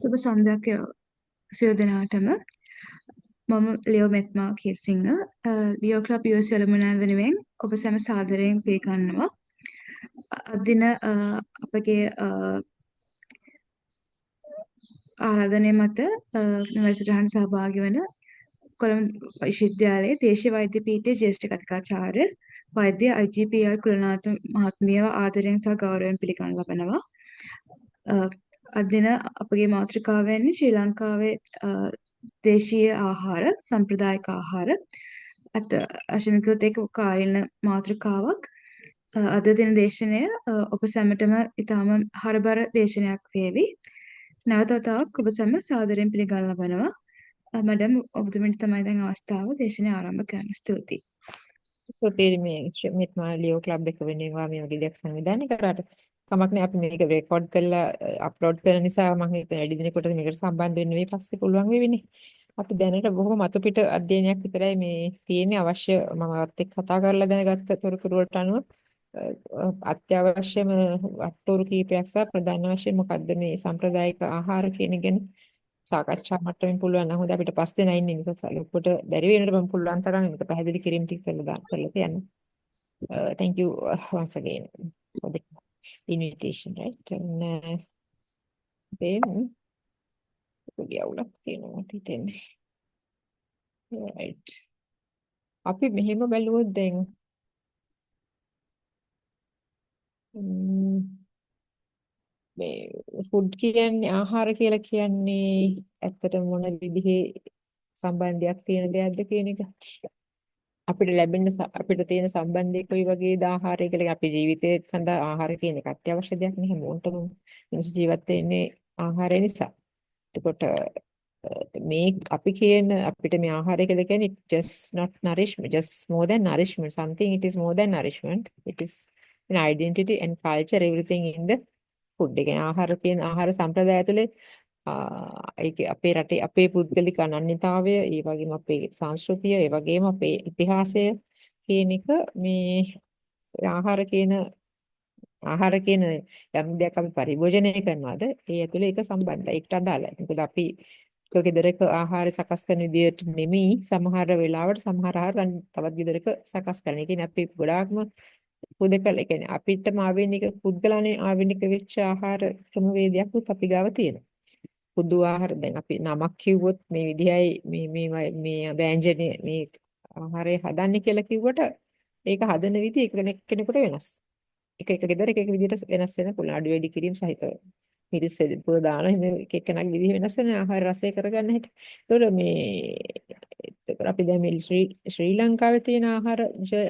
සුබ සන්ධ්‍යාවක් සියලු දෙනාටම. මම ලියෝ මෙත්මා කීර්සිංහ ලියෝ ක්ලබ් US යලමුණා වෙනුවෙන් ඔබ සැම සාදරයෙන් පිළිගන්නවා. අද දින අපගේ ආරාධනය මත මෙම වැඩසටහනට සහභාගී වන කොළඹ විශ්වවිද්‍යාලයේ දේශීය වෛද්‍ය පීඨයේ ජ්‍යෙෂ්ඨ කථිකාචාර්ය වෛද්‍ය IGPR කුලනාථ මහත්මියව ආදරයෙන් සහ ගෞරවයෙන් පිළිගනු ලබනවා. අද දින අපගේ මාතෘකාව වෙන්නේ ශ්‍රී ලංකාවේ දේශීය ආහාර, සම්ප්‍රදායික ආහාර. අශමිකවත් ඒක කාලීන මාතෘකාවක්. අද දින දේශනය ඔබ සැමටම ඉතාම හරබර දේශනයක් වේවි. නැවත වතාවක් ඔබ සැම සාදරයෙන් පිළිගනු ලබනවා. මැඩම් ඔබතුමීට තමයි දැන් අවස්ථාව දේශනය ආරම්භ කරන්න. ස්තුතියි. පොතේ මේ මෙත්මා ලියෝ ක්ලබ් එක වෙනුවෙන් මේ වගේ දෙයක් සංවිධානය කරාට කමක් නෑ අපි මේක රෙකෝඩ් කරලා අප්ලෝඩ් කරන නිසා මම හිතන වැඩි දිනෙකට මේකට සම්බන්ධ වෙන්න මේ පස්සේ පුළුවන් වෙවිනේ. අපි දැනට බොහොම මතු පිට අධ්‍යයනයක් විතරයි මේ තියෙන්නේ අවශ්‍ය මමත් එක්ක කතා කරලා දැනගත්ත තොරතුරු වලට අනුව අත්‍යවශ්‍යම අට්ටෝරු කීපයක් සහ ප්‍රධාන වශයෙන් මොකද්ද මේ සම්ප්‍රදායික ආහාර කියන එක ගැන සාකච්ඡා මට්ටමින් පුළුවන් නම් හොඳ අපිට පස් දෙනා ඉන්නේ නිසා ලොකුට බැරි වෙනකොට මම පුළුවන් තරම් මේක පැහැදිලි කිරීම ටික කරලා තියන්න. Thank you once again for the invitation, right? And then පොඩි අවුලක් තියෙනවා මට හිතෙන්නේ. Right. අපි මෙහෙම බැලුවොත් දැන් මේ ෆුඩ් කියන්නේ ආහාර කියලා කියන්නේ ඇත්තට මොන විදිහේ සම්බන්ධයක් තියෙන දෙයක්ද කියන එක අපිට ලැබෙන අපිට තියෙන සම්බන්ධය කොයි වගේද ආහාරය කියලා අපේ ජීවිතයේ සඳහා ආහාර කියන එක අත්‍යවශ්‍ය දෙයක් නේ හැමෝටම මිනිස් ජීවත් වෙන්නේ ආහාරය නිසා. එතකොට මේ අපි කියන අපිට මේ ආහාරය කියලා කියන්නේ just not nourishment, just more than nourishment, something it is more than nourishment, it is an identity and culture everything in the food. ඒ කියන්නේ ආහාර කියන ආහාර සම්ප්‍රදාය තුළ ඒක අපේ රටේ අපේ පුද්ගලික අනන්‍යතාවය, ඒ වගේම අපේ සංස්කෘතිය, ඒ වගේම අපේ ඉතිහාසය කියන එක මේ ආහාර කියන යම් දෙයක් අපි පරිභෝජනය කරනවාද ඒ ඇතුලේ ඒක සම්බන්ධයි. ඒකට අදාළයි. මොකද අපි ගෙදරක ආහාර සකස් කරන විදියට නෙමෙයි සමහර වෙලාවට සමහර ආහාර තවත් ගෙදරක සකස් කරන. ඒ කියන්නේ අපි ගොඩාක්ම හුදකලා, ඒ කියන්නේ අපිටම ආවේනික පුද්ගලයන්ගේ ආවේනික වෙච්ච ආහාර ක්‍රමවේදයක් උත් අපි ගාව තියෙනවා. පොදු ආහාර දැන් අපි නමක් කිව්වොත් මේ විදිහයි මේ ව්‍යංජනේ මේ ආහාරය හදන්නේ කියලා කිව්වට ඒක හදන විදිහ කෙනෙකුට වෙනස්. එක ගෙදර එක විදිහට වෙනස් වෙන පුළුවන්. අඩු වැඩි කිරීම සහිතව. මිරිස් පුර දාන එහෙම එක එකනාගේ විදිහ වෙනස් වෙන ආහාර රසය කරගන්න හැටි. ඒතකොට අපි දැන් මේ ශ්‍රී ලංකාවේ තියෙන ආහාර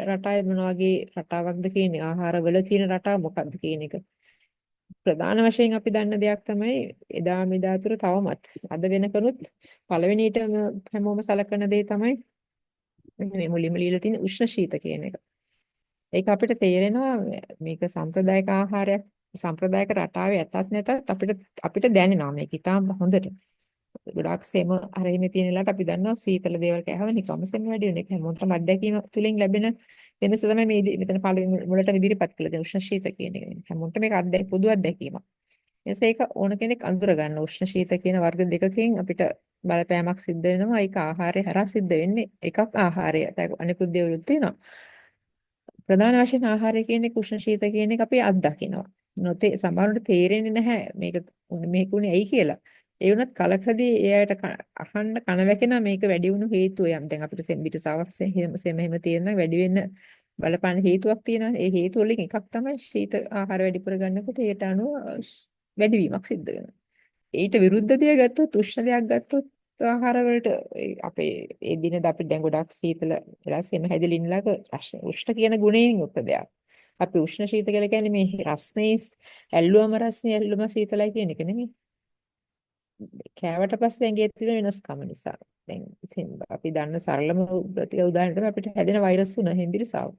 රටාවේ මොන වගේ රටාවක්ද කියන්නේ ආහාරවල තියෙන රටාව මොකක්ද කියන එක. ප්‍රධාන වශයෙන් අපි දන්න දෙයක් තමයි එදා මෙදා තුර තවමත් අද වෙනකනුත් පළවෙනියටම හැමෝම සලකන දේ තමයි මේ මුලින්ම ලියලා තියෙන උෂ්ණ ශීත කියන එක. ඒක අපිට තේරෙනවා මේක සම්ප්‍රදායික ආහාරයක්, සම්ප්‍රදායික රටාවේ ඇතත් නැතත් අපිට දැනෙනවා මේක ඉතාම හොඳට. ගොඩාක් සෙම අරෙහිම තියෙන වෙලාවට අපි දන්නවා සීතල දේවල් කෑවම නිකම්ම සෙම වැඩි වෙන එක හැමෝටම අත්දැකීම තුලින් ලැබෙන වෙනස තමයි මේ මෙතන පළවෙනි මුලට ඉදිරිපත් කළ දෙන උෂ්ණ ශීත කියන එක. හැමෝටම මේක පොදු අත්දැකීමක්. එසේ ඒක ඕන කෙනෙක් අඳුර ගන්න උෂ්ණ ශීත කියන වර්ග දෙකකින් අපිට බලපෑමක් සිද්ධ වෙනවා. ඒක ආහාරය හරහා සිද්ධ වෙන්නේ. එකක් ආහාරය. අනිකුත් දේවලුත් තියෙනවා. ප්‍රධාන වශයෙන් ආහාරය කියන්නේ උෂ්ණ ශීත කියන එක අපි අත්දකිනවා. නොතේ සමහරවිට තේරෙන්නේ නැහැ මේක උනේ ඇයි කියලා. ඒ වුණත් කලකදී එයාට අහන්න කන වැකෙන මේක වැඩි වුණු හේතුව යම් දැන් අපිට සෙම්බිට සවක්සේ එහෙම තියෙනවා වැඩි වෙන්න බලපාන හේතුවක් තියෙනවා. ඒ හේතු වලින් එකක් තමයි ශීත ආහාර වැඩිපුර ගන්නකොට ඒට අනුව වැඩිවීමක් සිද්ධ වෙනවා. ඊට විරුද්ධ දෙයක් ගත්තොත් උෂ්ණ දෙයක් ගත්තොත් ආහාර වලට අපේ ඒ දිනද අපි දැන් ගොඩක් සීතල වෙලා සෙම හැදිලා ඉන්නලාක උෂ්ණ කියන ගුණයෙන් යුක්ත දෙයක්. අපි උෂ්ණ ශීත කියලා කියන්නේ මේ රස්නේ ඇල්ලුවම රස්නේ ඇල්ලුම සීතලයි කියන එක නෙමෙයි. කෑවට පස්සේ ඇඟේ තියෙන වෙනස්කම නිසා. දැන් අපි දන්න සරලම උදාහරණ තමයි අපිට හැදෙන වෛරස් උන හෙම්බිරිසාව.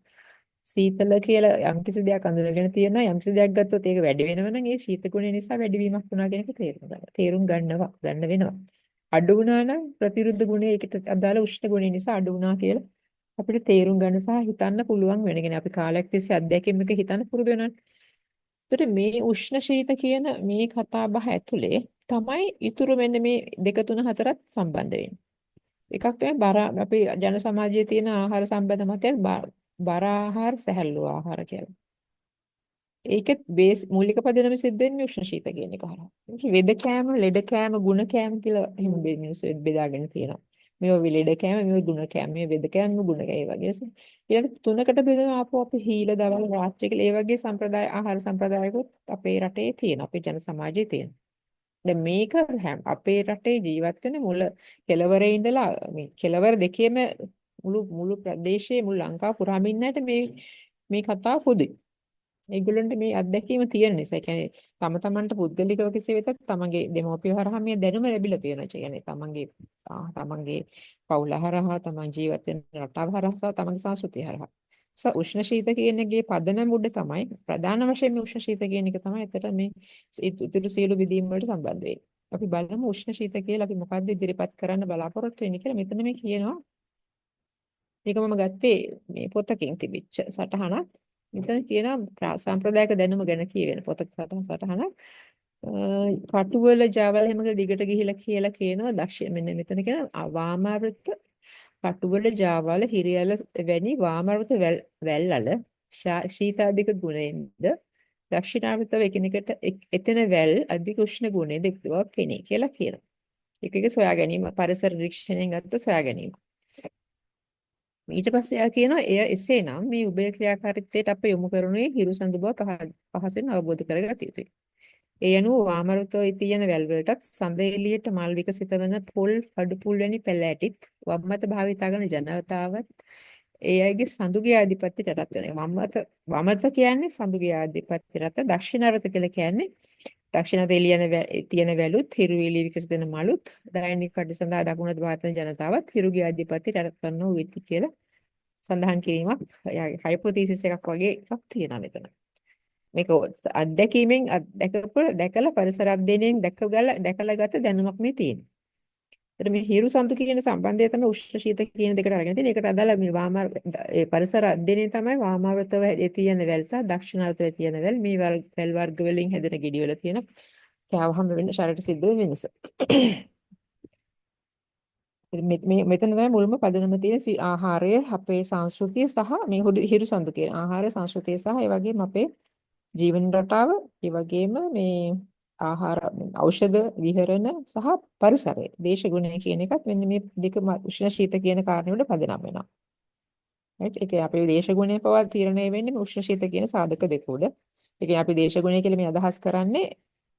සීතල කියලා යම්කිසි දෙයක් අඳුරගෙන තියෙනවා යම්කිසි දෙයක් ගත්තොත් ඒක වැඩි වෙනව නම් ඒ ශීත ගුණය නිසා වැඩිවීමක් වුණා කියන එක තේරුම් ගන්න වෙනවා. අඩු වුණා නම් ප්‍රතිවිරුද්ධ ගුණය ඒකට අදාළ උෂ්ණ ගුණය නිසා අඩු වුණා කියලා අපිට තේරුම් ගන්න සහ හිතන්න පුළුවන් වෙනගෙන අපි කාලයක් තිස්සේ අත්දැකීම් එක හිතන්න පුරුදු වෙනවා. ඒතර මේ උෂ්ණ ශීත කියන මේ කතා බහ ඇතුලේ තමයි ඊතුරු මෙන්න මේ 2 3 4ත් සම්බන්ධ වෙන්නේ. එකක් තමයි බර අපේ ජන සමාජයේ තියෙන ආහාර සම්බන්ධ මතයක් බර ආහාර සැහැල්ලු ආහාර කියලා. ඒකෙත් බේස් මූලික පදනම සිද්ධ වෙන්නේ උෂ්ණ ශීත කියන එක හරහා. වෙද කෑම, ලෙඩ කෑම, ගුණ කෑම කියලා එහෙම මිනිස්සු බෙදාගෙන තියෙනවා. මේවා ලෙඩ කෑම, මේවා ගුණ කෑම, මේ වෙද කෑම, ගුණ කෑම වගේ. ඊළඟ තුනකට බෙදලා ආපහු අපි හීල දවල් රාත්‍රී කියලා ඒ වගේ සම්ප්‍රදාය ආහාර සම්ප්‍රදායකුත් අපේ රටේ තියෙනවා. අපේ ජන සමාජයේ තියෙනවා. දැන් මේක අපේ රටේ ජීවත් වෙන මුල කෙළවරේ ඉඳලා මේ කෙළවර දෙකේම මුළු ප්‍රදේශයේ මුළු ලංකාව පුරාම ඉන්නට මේ කතාව පොදුයි. ඒගොල්ලන්ට මේ අත්දැකීම තියෙන නිසා. ඒ කියන්නේ තමන්ට පුද්ගලිකව කෙසේ වෙතත් තමන්ගේ දෙමෝපිය හරහා මේ දැනුම ලැබිලා තියෙනවා. ඒ කියන්නේ තමන්ගේ පවුල හරහා, තමන් ජීවත් වෙන රටාව හරහා සහ තමන්ගේ සංස්කෘතිය හරහා. උෂ්ණ ශීත කියන එකේ පදනම උඩ තමයි ප්‍රධාන වශයෙන් මේ උෂ්ණ ශීත කියන එක තමයි ඇත්තට මේ ඉතුරු සියලු විදීම් වලට සම්බන්ධ වෙන්නේ. අපි බලමු උෂ්ණ ශීත කියලා අපි මොකද්ද ඉදිරිපත් කරන්න බලාපොරොත්තු වෙන්නේ කියලා. මෙතන මේ කියනවා. මේක මම ගත්තේ මේ පොතකින් තිබිච්ච සටහනක්. මෙතන කියනවා සාම්ප්‍රදායික දැනුම ගැන කියවෙන පොතක සටහනක්. කටුවල ජාවල හැමක දිගට ගිහිලා කියලා කියනවා දක්ෂ මෙන්න මෙතන කියන වාමාවෘත කටුවල ජාවල හිරියල වැනි වාමාවෘත වැල්වල ශීතාධික ගුණයෙන්ද දක්ෂිණාවෘතව එකිනෙකට එතන වැල් අධික උෂ්ණ ගුණයෙන් දෙක්ව පෙනේ කියලා කියනවා. එක සොයා ගැනීම පරිසර නිරීක්ෂණයෙන් ගත්ත සොයා ගැනීම. ඊට පස්සේ එයා කියනවා එය එසේනම් මේ උභය ක්‍රියාකාරීත්වයට අප යොමු කරුණේ හිරු සඳු බව පහසෙන් අවබෝධ කරගත යුතුයි. ඒ අනුව වාමරුතෝ තියෙන වැල් වලටත් සඳ එළියට මල් විකසිත වන පොල් කඩු පුල් වැනි පැල ඇටිත් වම්මත භාවිතා කරන ජනතාවත් ඒ අයගේ සඳුගේ ආධිපත්‍යයට යටත් වෙනවා. වමත කියන්නේ සඳුගේ ආධිපත්‍යයට දක්ෂිණාවත කියලා කියන්නේ දක්ෂිණාවත එළියන තියෙන වැලුත් හිරු එළිය විකසිත වෙන මලුත් දෛනික කටයුතු සඳහා දකුණත භාවිත ජනතාවත් හිරුගේ ආධිපත්‍යයට යටත් කරනවා වෙති කියලා සඳහන් කිරීමක් හයිපොතීසිස් එකක් වගේ එකක් තියෙනවා මෙතන. මේක අත්දැකීමෙන් දැකලා පරිසර අධ්‍යයනයෙන් දැකලා ගත දැනුමක් මේ තියෙනවා. ඒතර මේ හිරු සම්තු කියන සම්බන්ධය තමයි උෂ්ණ ශීත කියන දෙකට අරගෙන තියෙන්නේ. ඒකට අදාළ මේ ඒ පරිසර අධ්‍යයනය තමයි වාමාවෘතව තියෙන වැල් සහ දක්ෂිණාවෘතව තියෙන වැල්. මේ වැල් වර්ග වලින් හැදෙන ගෙඩි වල තියෙන කෑවහම වෙන ශරීරයට සිද්ධ වෙන වෙනස. මෙතන තමයි මුල්ම පදනම තියෙන ආහාරය අපේ සංස්කෘතිය සහ මේ හිරු සම්තු කියන ආහාර සංස්කෘතිය සහ ඒ වගේම අපේ ජීවන රටාව, ඒ වගේම මේ ආහාර ඖෂධ විහරණ සහ පරිසරය දේශගුණය කියන එකත් මෙන්න මේ දෙක උෂ්ණ ශීත කියන කාරණේ වල පදනම් වෙනවා. right ඒක අපේ දේශගුණය පවා තීරණය වෙන්නේ මේ උෂ්ණ ශීත කියන සාධක දෙක උඩ. ඒ කියන්නේ අපි දේශගුණය කියලා මේ අදහස් කරන්නේ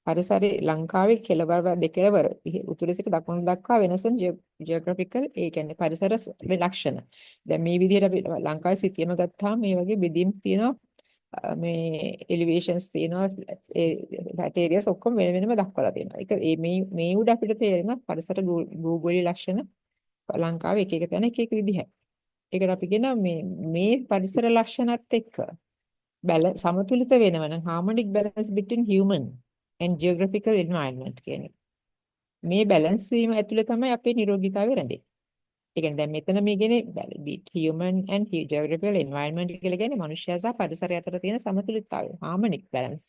පරිසරයේ ලංකාවේ කෙළවර දෙකවර උතුරේ සිට දකුණ දක්වා වෙනසන ජියෝග්‍රැෆිකල් ඒ කියන්නේ පරිසර ලක්ෂණ. දැන් මේ විදිහට අපි ලංකාවේ සිටියම ගත්තාම මේ වගේ බෙදීම් තියෙනවා. මේ එලිවේෂන්ස් තියෙනවා ඒ ඒරියාස් ඔක්කොම වෙන වෙනම දක්වලා තියෙනවා. ඒක මේ උඩ අපිට තේරෙන පරිසර භූගෝලීය ලක්ෂණ ලංකාවේ එක එක තැන එක එක විදිහයි. ඒකට අපි කියනවා මේ පරිසර ලක්ෂණත් එක්ක සමතුලිත වෙනව නම් harmonic balance between human and geographical environment කියන්නේ. මේ බැලන්ස් වීම ඇතුළේ තමයි අපේ නිරෝගීතාවය රැඳෙන්නේ. ඒ කියන්නේ දැන් මෙතන මේ කියන්නේ human and geographical environment කියලා කියන්නේ මනුෂ්‍යයා සහ පරිසරය අතර තියෙන සමතුලිතතාවය harmonic balance.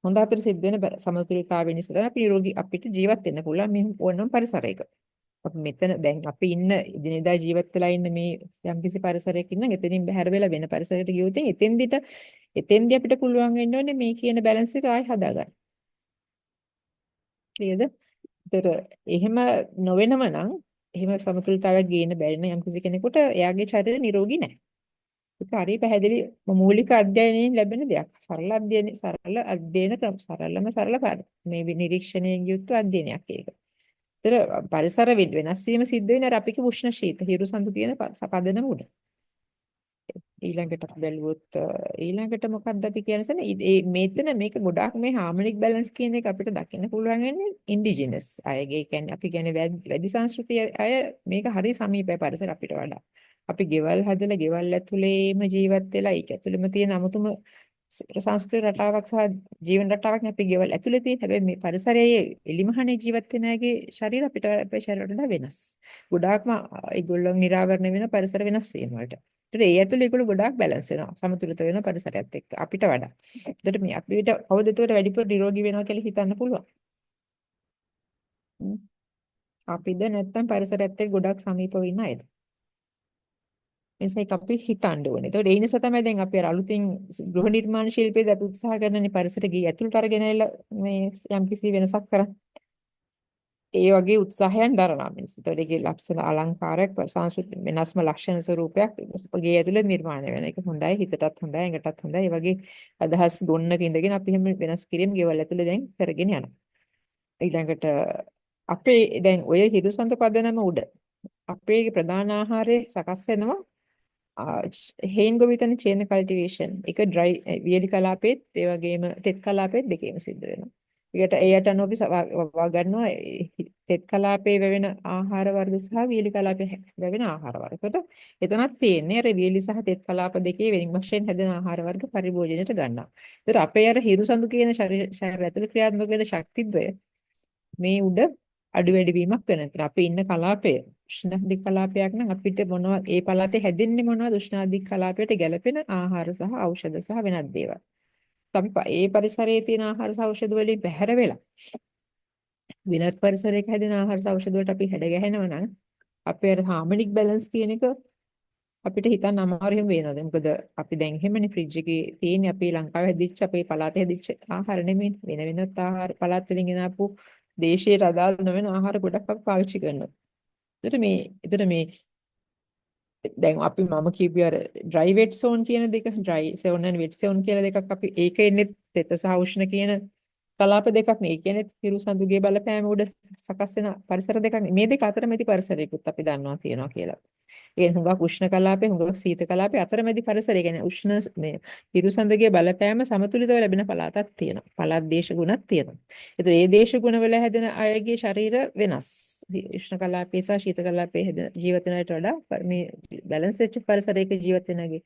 හොඳ අතර සිද්ධ වෙන සමතුලිතතාවය නිසා තමයි අපි නිරෝගී අපිට ජීවත් වෙන්න පුළුවන් මේ ඕනම පරිසරයක. අපි මෙතන දැන් අපි ඉන්න දිනදා ජීවත් වෙලා ඉන්න මේ යම්කිසි පරිසරයක ඉන්න එතනින් බැහැර වෙලා වෙන පරිසරයකට ගියොත් එතෙන්දී අපිට පුළුවන් වෙන්න ඕනේ මේ කියන බැලන්ස් එක ආයෙ හදාගන්න. නේද? ඒතර එහෙම නොවෙනම නම් එහෙම සමතුලිතතාවයක් ගේන්න බැරි නම් යම්කිසි කෙනෙකුට එයාගේ ශරීරය නිරෝගී නැහැ. ඒක හරිය පැහැදිලි මූලික අධ්‍යයනයෙන් ලැබෙන දෙයක්. සරල අධ්‍යයන ක්‍රම සරල මේ නිරීක්ෂණයෙන් යුක්ත අධ්‍යයනයක් ඒක. ඒතර පරිසර වෙනස් වීම සිද්ධ වෙන අර අපි කිව්ව උෂ්ණ ශීත හිරු සඳු කියන පදනම උඩ. ඊළඟට අපි බැලුවොත් ඊළඟට මොකක්ද අපි කියන්නේ මෙතන මේක ගොඩාක් මේ harmonic balance කියන එක අපිට දකින්න පුළුවන් වෙන්නේ indigenous අයගේ කියන්නේ අපි කියන්නේ වැඩි සංස්කෘතිය අය මේක හරිය සමීපයි පරිසර අපිට වඩා. අපි ගෙවල් හදලා ගෙවල් ඇතුලේම ජීවත් වෙලා ඒක ඇතුලේම තියෙන අමුතුම සංස්කෘතික රටාවක් සහ ජීවන රටාවක් නේ අපි ගෙවල් ඇතුලේ තියෙන. හැබැයි මේ පරිසරයේ එලිමහනේ ජීවත් වෙන අයගේ ශරීර අපිට අපේ ශරීරයට වඩා වෙනස්. ගොඩාක්ම ඒගොල්ලෝ නිරාවරණය වෙන පරිසර වෙනස් වීම වලට. ඒතර ඒ ඇතුළේ ඒගොල්ලෝ ගොඩාක් බැලන්ස් වෙනවා. සමතුලිත වෙන පරිසරයත් එක්ක අපිට වඩා. ඒතර මේ අපිට කවුද ඒතර වැඩිපුර නිරෝගී වෙනවා කියලා හිතන්න පුළුවන්. හ්ම්. අපිද නැත්තම් පරිසරයත් එක්ක ගොඩාක් සමීපව ඉන්න අයද? එනිසා ඒක අපි හිතන්න ඕනේ. ඒතකොට ඒ නිසා තමයි දැන් අපි අර අලුතින් ගෘහ නිර්මාණ ශිල්පයේදී අපි උත්සාහ කරනනේ පරිසර ගිය ඇතුළට අරගෙන ඇවිල්ලා මේ යම්කිසි වෙනසක් කරන්න. ඒ වගේ උත්සාහයන් දරනවා මිනිස්සු. ඒතකොට ඒකේ ලක්ෂණ අලංකාරයක් සංස්කෘතික වෙනස්ම ලක්ෂණ ස්වරූපයක් ගේ ඇතුළේ නිර්මාණය වෙන එක හොඳයි. හිතටත් හොඳයි, ඇඟටත් හොඳයි. ඒ වගේ අදහස් ගොන්නක ඉඳගෙන අපි හැම වෙනස් කිරීම ගෙවල් ඇතුළේ දැන් කරගෙන යනවා. ඊළඟට අපේ දැන් ඔය හිරුසඳ පදනම උඩ අපේ ප්‍රධාන ආහාරය සකස් වෙනවා හේන් ගොවිතැන චේන කල්ටිවේෂන් එක ඩ්‍රයි වියලි කලාපෙත් ඒ වගේම තෙත් කලාපෙත් දෙකේම සිද්ධ වෙනවා. ඒකට අනුව අපි වවා ගන්නවා තෙත් කලාපේ වැවෙන ආහාර වර්ග සහ වියලි කලාපේ වැවෙන ආහාර වර්ග. ඒකට එතනක් තියෙන්නේ අර වියලි සහ තෙත් කලාප දෙකේ වෙනින් වශයෙන් හැදෙන ආහාර වර්ග පරිභෝජනයට ගන්නවා. ඒතර අපේ අර හිරුසඳු කියන ශරීරය ඇතුළේ ක්‍රියාත්මක වෙන ශක්තිද්වය මේ උඩ අඩු වැඩි වීමක් වෙන. ඒතර අපි ඉන්න කලාපය උෂ්ණාධික කලාපයක් නම් අපිට මොනවා ඒ පළාතේ හැදෙන්නේ මොනවද උෂ්ණාධික කලාපයට ගැලපෙන ආහාර සහ ඖෂධ සහ වෙනත් දේවල්. අපි ඒ පරිසරයේ තියෙන ආහාර සහ ඖෂධ වලින් බැහැර වෙලා වෙනත් පරිසරයක හැදෙන ආහාර සහ ඖෂධ වලට අපි හැඩ ගැහෙනවා නම් අපේ අර හාමනික් බැලන්ස් කියන එක අපිට හිතන්න අමාරු වෙන වෙනවද? මොකද අපි දැන් එහෙමනේ ෆ්‍රිජ් එකේ තියෙන්නේ අපේ ලංකාවේ හැදිච්ච අපේ පළාතේ හැදිච්ච ආහාර නෙමෙයි වෙනත් ආහාර පළාත් වලින් ගෙන ආපු දේශීයට අදාළ නොවන ආහාර ගොඩක් අපි පාවිච්චි කරනවා. ඒතර මේ දැන් අපි මම කියපු අර ඩ්‍රයි වෙට් සෝන් කියන දෙක dry zone and wet zone කියලා දෙකක් අපි ඒක එන්නේ තෙත සහ උෂ්ණ කියන කලාප දෙකක් නේ. ඒ කියන්නේ හිරුසඳුගේ බලපෑම උඩ සකස් වෙන පරිසර දෙකක් නේ. මේ දෙක අතරමැදි පරිසරයකුත් අපි දන්නවා තියෙනවා කියලා. ඒ හුඟක් උෂ්ණ කලාපේ හුඟක් සීත කලාපේ අතරමැදි පරිසරය කියන්නේ උෂ්ණ මේ හිරුසඳුගේ බලපෑම සමතුලිතව ලැබෙන පළාතක් තියෙනවා. පළාත් දේශ ගුණක් තියෙනවා. ඒතර මේ දේශ ගුණ වල හැදෙන අයගේ ශරීර වෙනස්. උෂ්ණ කලාපේ සහ ශීත කලාපේ හැදෙන ජීවත් වෙනට වඩා මේ බැලන්ස් වෙච්ච පරිසරයක ජීවත් වෙනගේ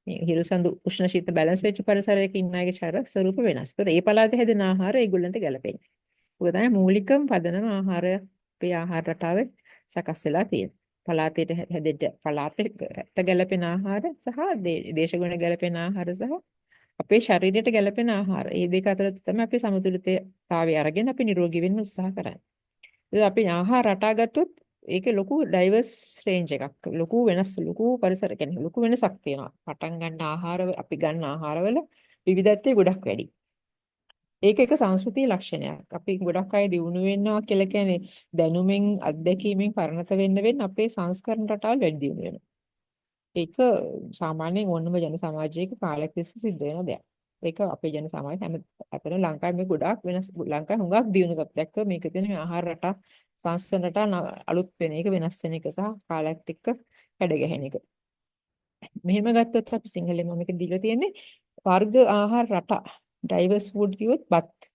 මේ හිරුසඳු උෂ්ණ ශීත බැලන්ස් වෙච්ච පරිසරයක ඉන්න අයගේ ශරීර ස්වරූප වෙනස්. ඒතර මේ පළාතේ හැදෙන ආහාර ඒගොල්ලන්ට ගැලපෙන්නේ. ඔක තමයි මූලිකම පදනම ආහාරය අපේ ආහාර රටාවේ සකස් වෙලා තියෙන්නේ. පළාතේට හැදෙන්න පළාතට ගැලපෙන ආහාර සහ දේශගුණ ගැලපෙන ආහාර සහ අපේ ශරීරයට ගැලපෙන ආහාර. මේ දෙක අතර තමයි අපි සමතුලිතතාවය අරගෙන අපි නිරෝගී වෙන්න උත්සාහ කරන්නේ. ඉතින් අපි ආහාර රටා ගත්තොත් ඒකේ ලොකු ඩයිවර්ස් රේන්ජ් එකක් ලොකු වෙනස් ලොකු පරිසර කියන්නේ ලොකු වෙනසක් තියෙනවා. පටන් ගන්න ආහාර අපි ගන්න ආහාරවල විවිධත්වය ගොඩක් වැඩි. ඒක එක සංස්කෘතික ලක්ෂණයක්. අපි ගොඩක් අය දියුණු වෙනවා කියලා කියන්නේ දැනුමෙන් අත්දැකීමෙන් පරිණත වෙන්න අපේ සංස්කරණ රටාවල් වැඩි දියුණු වෙනවා. ඒක සාමාන්‍යයෙන් ඕනම ජන සමාජයක කාලයක් තිස්සේ සිද්ධ වෙන දෙයක්. ඒක අපේ ජන සමාජය හැම අතන ලංකාවේ මේ ගොඩාක් වෙනස් ලංකාවේ හුඟක් දියුණු තත්ත්වයක් මේක තියෙන මේ ආහාර රටා සංස්කරණ රටා අලුත් වෙන එක වෙනස් වෙන එක සහ කාලයත් එක්ක හැඩ ගැහෙන එක. මෙහෙම ගත්තොත් අපි සිංහලෙන් මම මේක දීලා තියෙන්නේ වර්ග ආහාර රටා ඩයිවර්ස් ෆුඩ් කිව්වොත් බත්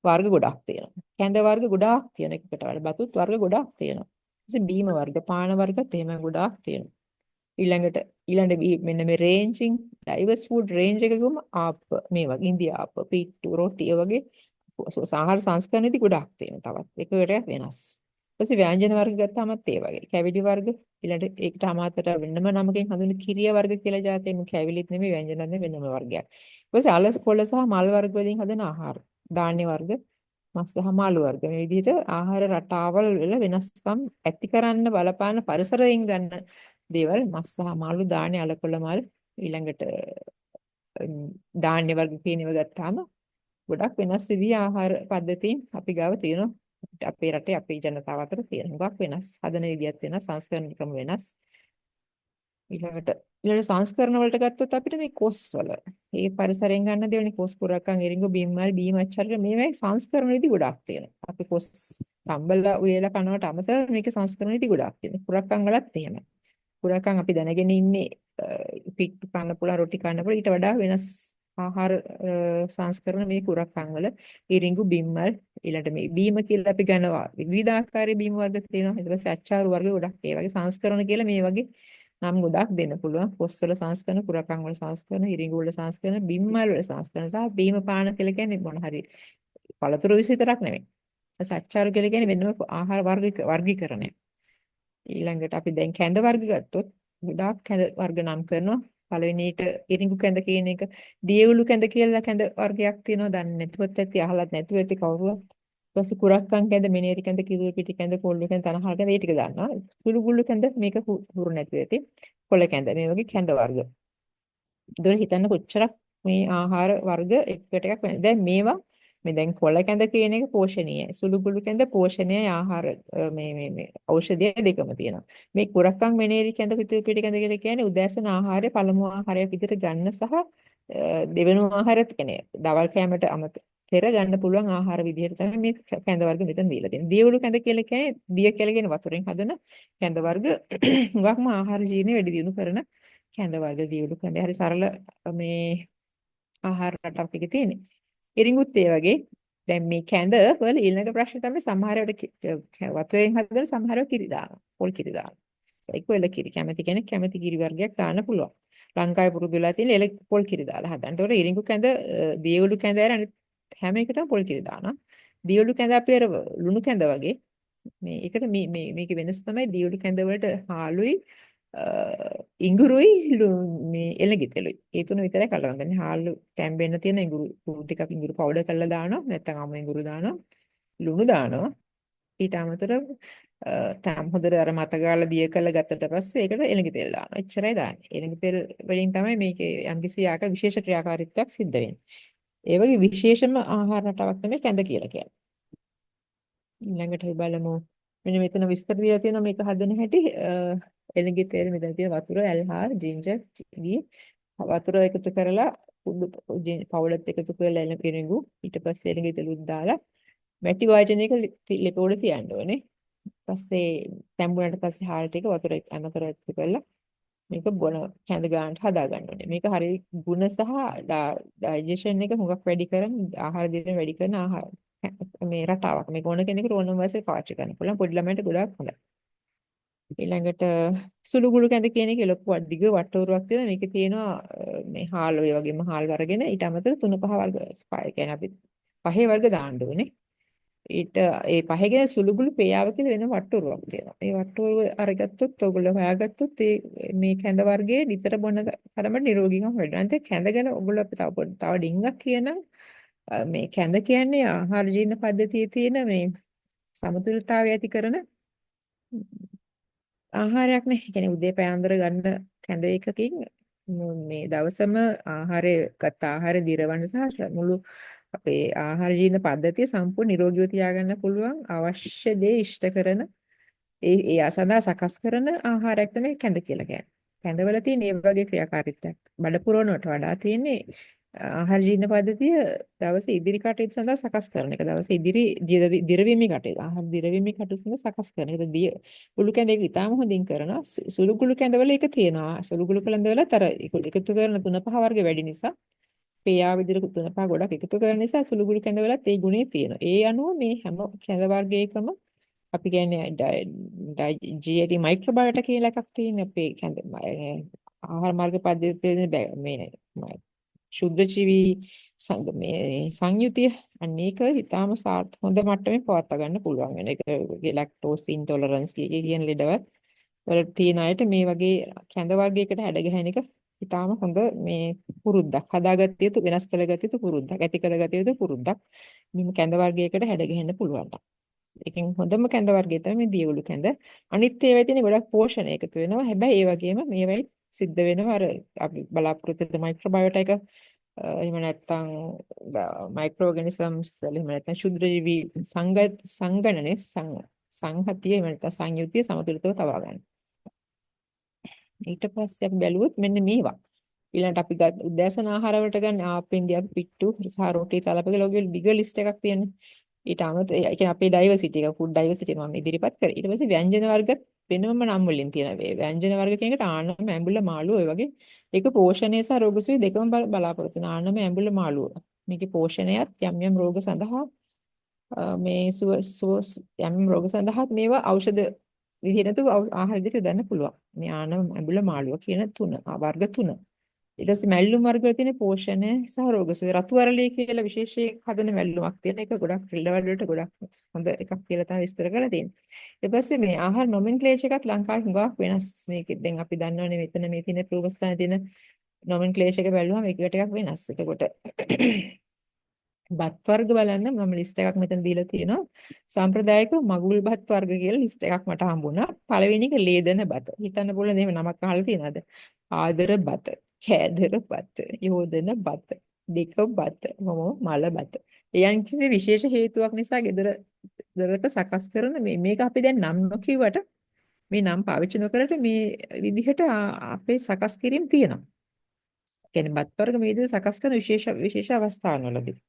වර්ග ගොඩක් තියෙනවා. කැඳ වර්ග ගොඩාක් තියෙන එකකට වඩා බතුත් වර්ග ගොඩාක් තියෙනවා. ඊට බීම වර්ග පාන වර්ගත් එහෙම ගොඩාක් තියෙනවා. ඊළඟට මෙන්න මේ රේන්ජින් ඩයිවර්ස් ෆුඩ් රේන්ජ් එක ගිහුවම ආප්ප මේ වගේ ඉන්දියාප්ප පිට්ටු රොටි වගේ ආහාර සංස්කරණෙදි ගොඩාක් තියෙනවා. තවත් එක වේරයක් වෙනස්. ඊපස්සේ ව්‍යංජන වර්ග ගත්තාමත් ඒ වගේ. කැවිලි වර්ග ඊළඟට ඒකට අමාතට වෙනම නමකින් හඳුන්වන කිරිය වර්ග කියලා જાතියෙන් කැවිලිත් නෙමෙයි ව්‍යංජනත් නෙමෙයි වෙනම වර්ගයක්. ඊපස්සේ අලස් කොළ සහ මල් වර්ග වලින් හදන ආහාර. ධාන්‍ය වර්ග මස් සහ මාළු වර්ග මේ විදිහට ආහාර රටාවල් වල වෙනස්කම් ඇති කරන්න බලපාන පරිසරයෙන් ගන්න දේවල් මස් සහ මාළු ධාන්‍ය අලකොළ මල් ඊළඟට ධාන්‍ය වර්ග කියන ඒවා ගත්තාම ගොඩක් වෙනස් විදිහේ ආහාර පද්ධතීන් අපි ගාව තියෙනවා. අපේ රටේ අපේ ජනතාව අතර තියෙන හුඟක් වෙනස්. හදන විදිහත් වෙනස්, සංස්කරණ ක්‍රම වෙනස්. ඊළඟට සංස්කරණ වලට ගත්තොත් අපිට මේ කොස් වල ඒ පරිසරයෙන් ගන්න දේවල්නේ කොස් පුරක්කන් එරිඟු බිම්මල් බීමච්චර මේවයි සංස්කරණ විදි ගොඩක් තියෙනවා. අපි කොස් තම්බලා උයලා කනවට අමතරව මේක සංස්කරණ විදි ගොඩක් තියෙනවා. පුරක්කන් වලත් එහෙමයි. පුරක්කන් අපි දැනගෙන ඉන්නේ පිට්ටු කන්න පුළුවන් රොටි කන්න පුළුවන් ඊට වඩා වෙනස් ආහාර සංස්කරණ මේ පුරක්කන් වල ඉරිඟු බිම්මල් ඊළඟට මේ බීම කියලා අපි ගන්නවා විවිධාකාරයේ බීම වර්ග තියෙනවා ඊට පස්සේ අච්චාරු වර්ග ගොඩක් ඒ වගේ සංස්කරණ කියලා මේ වගේ නම් ගොඩක් දෙන්න පුළුවන් කොස් වල සංස්කරණ පුරක්කන් වල සංස්කරණ ඉරිඟු වල සංස්කරණ බිම්මල් වල සංස්කරණ සහ බීම පාන කියලා කියන්නේ මොන හරි පළතුරු විතරක් නෙමෙයි අච්චාරු කියලා කියන්නේ වෙනම ආහාර වර්ගීකරණය ඊළඟට අපි දැන් කැඳ වර්ග ගත්තොත් ගොඩාක් කැඳ වර්ග නම් කරනවා. පළවෙනියට ඉරිඟු කැඳ කියන එක දියවුළු කැඳ කියලා කැඳ වර්ගයක් තියෙනවා. දන්නේ නැතුවත් ඇති අහලත් නැතුව ඇති කවුරුවත්. ඊට පස්සේ කුරක්කන් කැඳ, මෙනේරි කැඳ, කිව්ව පිටි කැඳ, කොල්ලු කැඳ, තනහල් කැඳ, ඒ ටික දන්නවා. සුළු ගුළු කැඳ මේක හුරු නැතුව ඇති. කොළ කැඳ මේ වගේ කැඳ වර්ග. ඒතකොට හිතන්න කොච්චරක් මේ ආහාර වර්ග එකට එකක් වෙනද. දැන් මේවා මේ දැන් කොළ කැඳ කියන එක පෝෂණීයයි. සුළු ගුළු කැඳ පෝෂණීයයි ආහාර මේ ඖෂධය දෙකම තියෙනවා. මේ කුරක්කන් මෙනේරි කැඳ පිටු පිටි කැඳ කියලා කියන්නේ උදෑසන ආහාරය පළමු ආහාරයක් විදිහට ගන්න සහ දෙවෙනි ආහාරයත් කියන්නේ දවල් කෑමට පෙර ගන්න පුළුවන් ආහාර විදිහට තමයි මේ කැඳ වර්ග මෙතන දීලා තියෙන්නේ. දියවුළු කැඳ කියලා කියන්නේ දිය කියලා කියන වතුරෙන් හදන කැඳ වර්ග හුඟක්ම ආහාර ජීර්ණය වැඩි දියුණු කරන කැඳ වර්ග දියවුළු කැඳ. හරි සරල මේ ආහාර රටාවක් එකේ තියෙන්නේ. ඉරිඟුත් ඒ වගේ. දැන් මේ කැඳ වල ඊළඟ ප්‍රශ්නේ තමයි සමහර වෙලාවට වතුරෙන් හදන සමහරව කිරි දානවා. පොල් කිරි දානවා. ඒක එළ කිරි. කැමති කෙනෙක් කැමති කිරි වර්ගයක් දාන්න පුළුවන්. ලංකාවේ පුරුදු වෙලා තියෙන එළ පොල් කිරි දාලා හදන්න. ඒතකොට ඉරිඟු කැඳ, දියවුළු කැඳ අර හැම එකටම පොල් කිරි දානවා. දියවුළු කැඳ අපි අර ලුණු කැඳ වගේ මේ එකට මේකේ වෙනස තමයි දියවුළු කැඳ වලට හාලුයි ඉඟුරුයි මේ එළඟිතෙලුයි. ඒ තුන විතරයි කලවම් කරන්නේ. හාලු තැම්බෙන්න තියෙන ඉඟුරු කුඩු ටිකක් ඉඟුරු පවුඩර් කරලා දානවා. නැත්නම් අමු ඉඟුරු දානවා. ලුණු දානවා. ඊට අමතරව තම් හොඳට අර මත ගාලා දිය කරලා ගත්තට පස්සේ ඒකට එළඟිතෙල් දානවා. එච්චරයි දාන්නේ. එළඟිතෙල් වලින් තමයි මේකේ යම්කිසි ආකාර විශේෂ ක්‍රියාකාරීත්වයක් සිද්ධ වෙන්නේ. ඒ වගේ විශේෂම ආහාර රටාවක් තමයි කැඳ කියලා කියන්නේ. ඊළඟට අපි බලමු මෙන්න මෙතන විස්තර දීලා තියෙනවා මේක හදන හැටි. එළඟි තෙල් මෙතන තියෙන වතුර, ඇල්හාර්, ජින්ජර්, චිලි වතුර එකතු කරලා කුඩු පවුලත් එකතු කරලා ඉරිඟු ඊට පස්සේ එළඟි තෙලුත් දාලා මැටි වාජනයක ලෙපවල තියන්න ඕනේ. පස්සේ තැඹුණාට පස්සේ හාල් ටික වතුර අමතර එකතු කරලා මේක බොන කැඳ ගන්නට හදා ගන්න ඕනේ. මේක හරි ගුණ සහ ඩයිජෙෂන් එක හුඟක් වැඩි කරන ආහාර දිරන වැඩි කරන ආහාර මේ රටාවක්. මේක ඕන කෙනෙකුට ඕනම වයසේ පාවිච්චි කරන්න පුළුවන්. පොඩි ළමයින්ට ගොඩාක් හොඳයි. ඊළඟට සුළු ගුළු කැඳ කියන එකේ ලොකු දිග වට්ටෝරුවක් තියෙනවා. මේකේ තියෙනවා මේ හාල් ඔය වගේම හාල් වර්ගෙන ඊට අමතරව 3-5 වර්ග ස්පයි කියන්නේ අපි පහේ වර්ග දාන්න ඕනේ. ඊට ඒ පහේගෙන සුළු ගුළු පේයාව කියලා වෙන වට්ටෝරුවක් තියෙනවා. ඒ වට්ටෝරුව අරගත්තොත් ඔයගොල්ලෝ හොයාගත්තොත් මේ කැඳ වර්ගයේ නිතර බොන තරමට නිරෝගීකම වැඩි. අන්තිම කැඳ ගැන ඔයගොල්ලෝ තව ඩිංගක් කියනනම් මේ කැඳ කියන්නේ ආහාර ජීර්ණ පද්ධතියේ තියෙන මේ සමතුලිතතාවය ඇති කරන ආහාරයක් නේ. ඒ කියන්නේ උදේ පෑන්දර ගන්න කැඳ එකකින් මේ දවසම ගත ආහාරය දිරවන්න සහ මුළු අපේ ආහාර ජීර්ණ පද්ධතිය සම්පූර්ණ නිරෝගීව තියාගන්න පුළුවන් අවශ්‍ය දේ ඉෂ්ට කරන ඒ සඳහා සකස් කරන ආහාරයක් තමයි කැඳ කියලා කියන්නේ. කැඳවල තියෙන මේ වගේ ක්‍රියාකාරීත්වයක් බඩ පුරවනවට වඩා තියෙන්නේ ආහාර ජීර්ණ පද්ධතිය දවසේ ඉදිරි කටයුතු සඳහා සකස් කරන එක. දවසේ ඉදිරි දිරවීමේ කටයුතු ආහාර දිරවීමේ කටයුතු සඳහා සකස් කරන එක. කුළු කැඳ එක ඉතාම හොඳින් කරනවා. සුළු කුළු කැඳවල ඒක තියෙනවා. සුළු කුළු කැඳවලත් අර එකතු කරන 3-5 වර්ග වැඩි නිසා පේයාව විදිහට 3-5 ගොඩක් එකතු කරන නිසා සුළු කුළු කැඳවලත් ඒ ගුණේ තියෙනවා. ඒ අනුව මේ හැම කැඳ වර්ගයකම අපි කියන්නේ GAT මයික්‍රෝබයෝටා කියලා එකක් තියෙන අපේ කැඳ ආහාර මාර්ග පද්ධතියේ මේ ශුද්ධ ජීවි මේ සංයුතිය අනේක හිතාම හොඳ මට්ටමේ පවත්වා ගන්න පුළුවන් වෙන එක ලැක්ටෝස් ඉන්ටොලරන්ස් කියන ලෙඩවල් වල තියෙන අයට මේ වගේ කැඳ වර්ගයකට හැඩ ගැහෙන එක හිතාම හොඳ මේ පුරුද්දක් හදාගත්ත යුතු වෙනස් කරගත්ත යුතු පුරුද්දක් ඇති කරගත්ත යුතු පුරුද්දක් මේ කැඳ වර්ගයකට හැඩ ගැහෙන්න පුළුවන්. ඒකෙන් හොඳම කැඳ වර්ගය තමයි මේ දියවුළු කැඳ. අනිත් ඒවායි තියෙන ගොඩක් පෝෂණ එකතු වෙනවා. හැබැයි ඒ වගේම මේවයි සිද්ධ වෙනවා අර අපි බලාපොරොත්තු වෙන මයික්‍රෝබයෝටා එක එහෙම නැත්නම් මයික්‍රෝ ඔර්ගැනිසම්ස් වල එහෙම නැත්නම් ශුද්ධ ජීවි සංගණනේ සංහතිය එහෙම නැත්නම් සංයුතිය සමතුලිතව තබා ගන්න. ඊට පස්සේ අපි බැලුවොත් මෙන්න මේවා. ඊළඟට අපි උදෑසන ආහාර වලට ගන්න ආපෙන්දී අපි පිට්ටු සහ රොටි තලපක ලෝකෙ දිග ලිස්ට් එකක් තියෙනවා. ඊට අමතරව ඒ කියන්නේ අපේ ඩයිවර්සිටි එක ෆුඩ් ඩයිවර්සිටි මම ඉදිරිපත් කරේ. ඊට පස්සේ ව්‍යංජන වර්ගත් වෙනම නම් වලින් තියෙනවා. ව්‍යංජන වර්ග කියන එකට ආනම ඇඹුල මාළු ඔය වගේ ඒක පෝෂණය සහ රෝග සුවය දෙකම බලාපොරොත්තු වෙන ආනම ඇඹුල මාළුව. මේකේ පෝෂණයත් යම් රෝග සඳහා මේ යම් රෝග සඳහා මේවා ඖෂධ විදිහට ආහාර විදිහට යොදන්න පුළුවන්. මේ ආනම ඇඹුල මාළුව කියන වර්ග තුන. ඊට පස්සේ මැල්ලුම් වර්ග වල තියෙන පෝෂණ සහ රෝග සුවය රතු අරලේ කියලා විශේෂයෙන් හදන මැල්ලුමක් තියෙන එක ගොඩක් රිලෙවන්ට් වලට ගොඩක් හොඳ එකක් කියලා තමයි විස්තර කරලා තියෙන්නේ. ඊට පස්සේ මේ ආහාර නොමෙන්ක්ලේචර් එකත් ලංකාවේ හුඟක් වෙනස්. මේක දැන් අපි දන්නවනේ මෙතන මේ තියෙන ප්‍රූවස් කරන තියෙන නොමෙන්ක්ලේචර් එක බැලුවම එක ටිකක් වෙනස්. එතකොට බත් වර්ග බලන්න මම ලිස්ට් එකක් මෙතන දීලා තියෙනවා. සාම්ප්‍රදායික මගුල් බත් වර්ග කියලා ලිස්ට් එකක් මට හම්බුණා. පළවෙනි එක ලේදන බත. හිතන්න පුළුවන් එහෙම නමක් අහලා තියෙනවද? ආදර බත, කෑදර බත, යෝදන බත, දෙක බත, මල බත. යම් කිසි විශේෂ හේතුවක් නිසා ගෙදරක සකස් කරන මේක අපි දැන් නම් නොකියුවට මේ නම් පාවිච්චි නොකරට මේ විදිහට අපේ සකස් කිරීම තියෙනවා. කියන්නේ බත් වර්ග මේ විදිහට සකස් කරන විශේෂ අවස්ථාවලදී.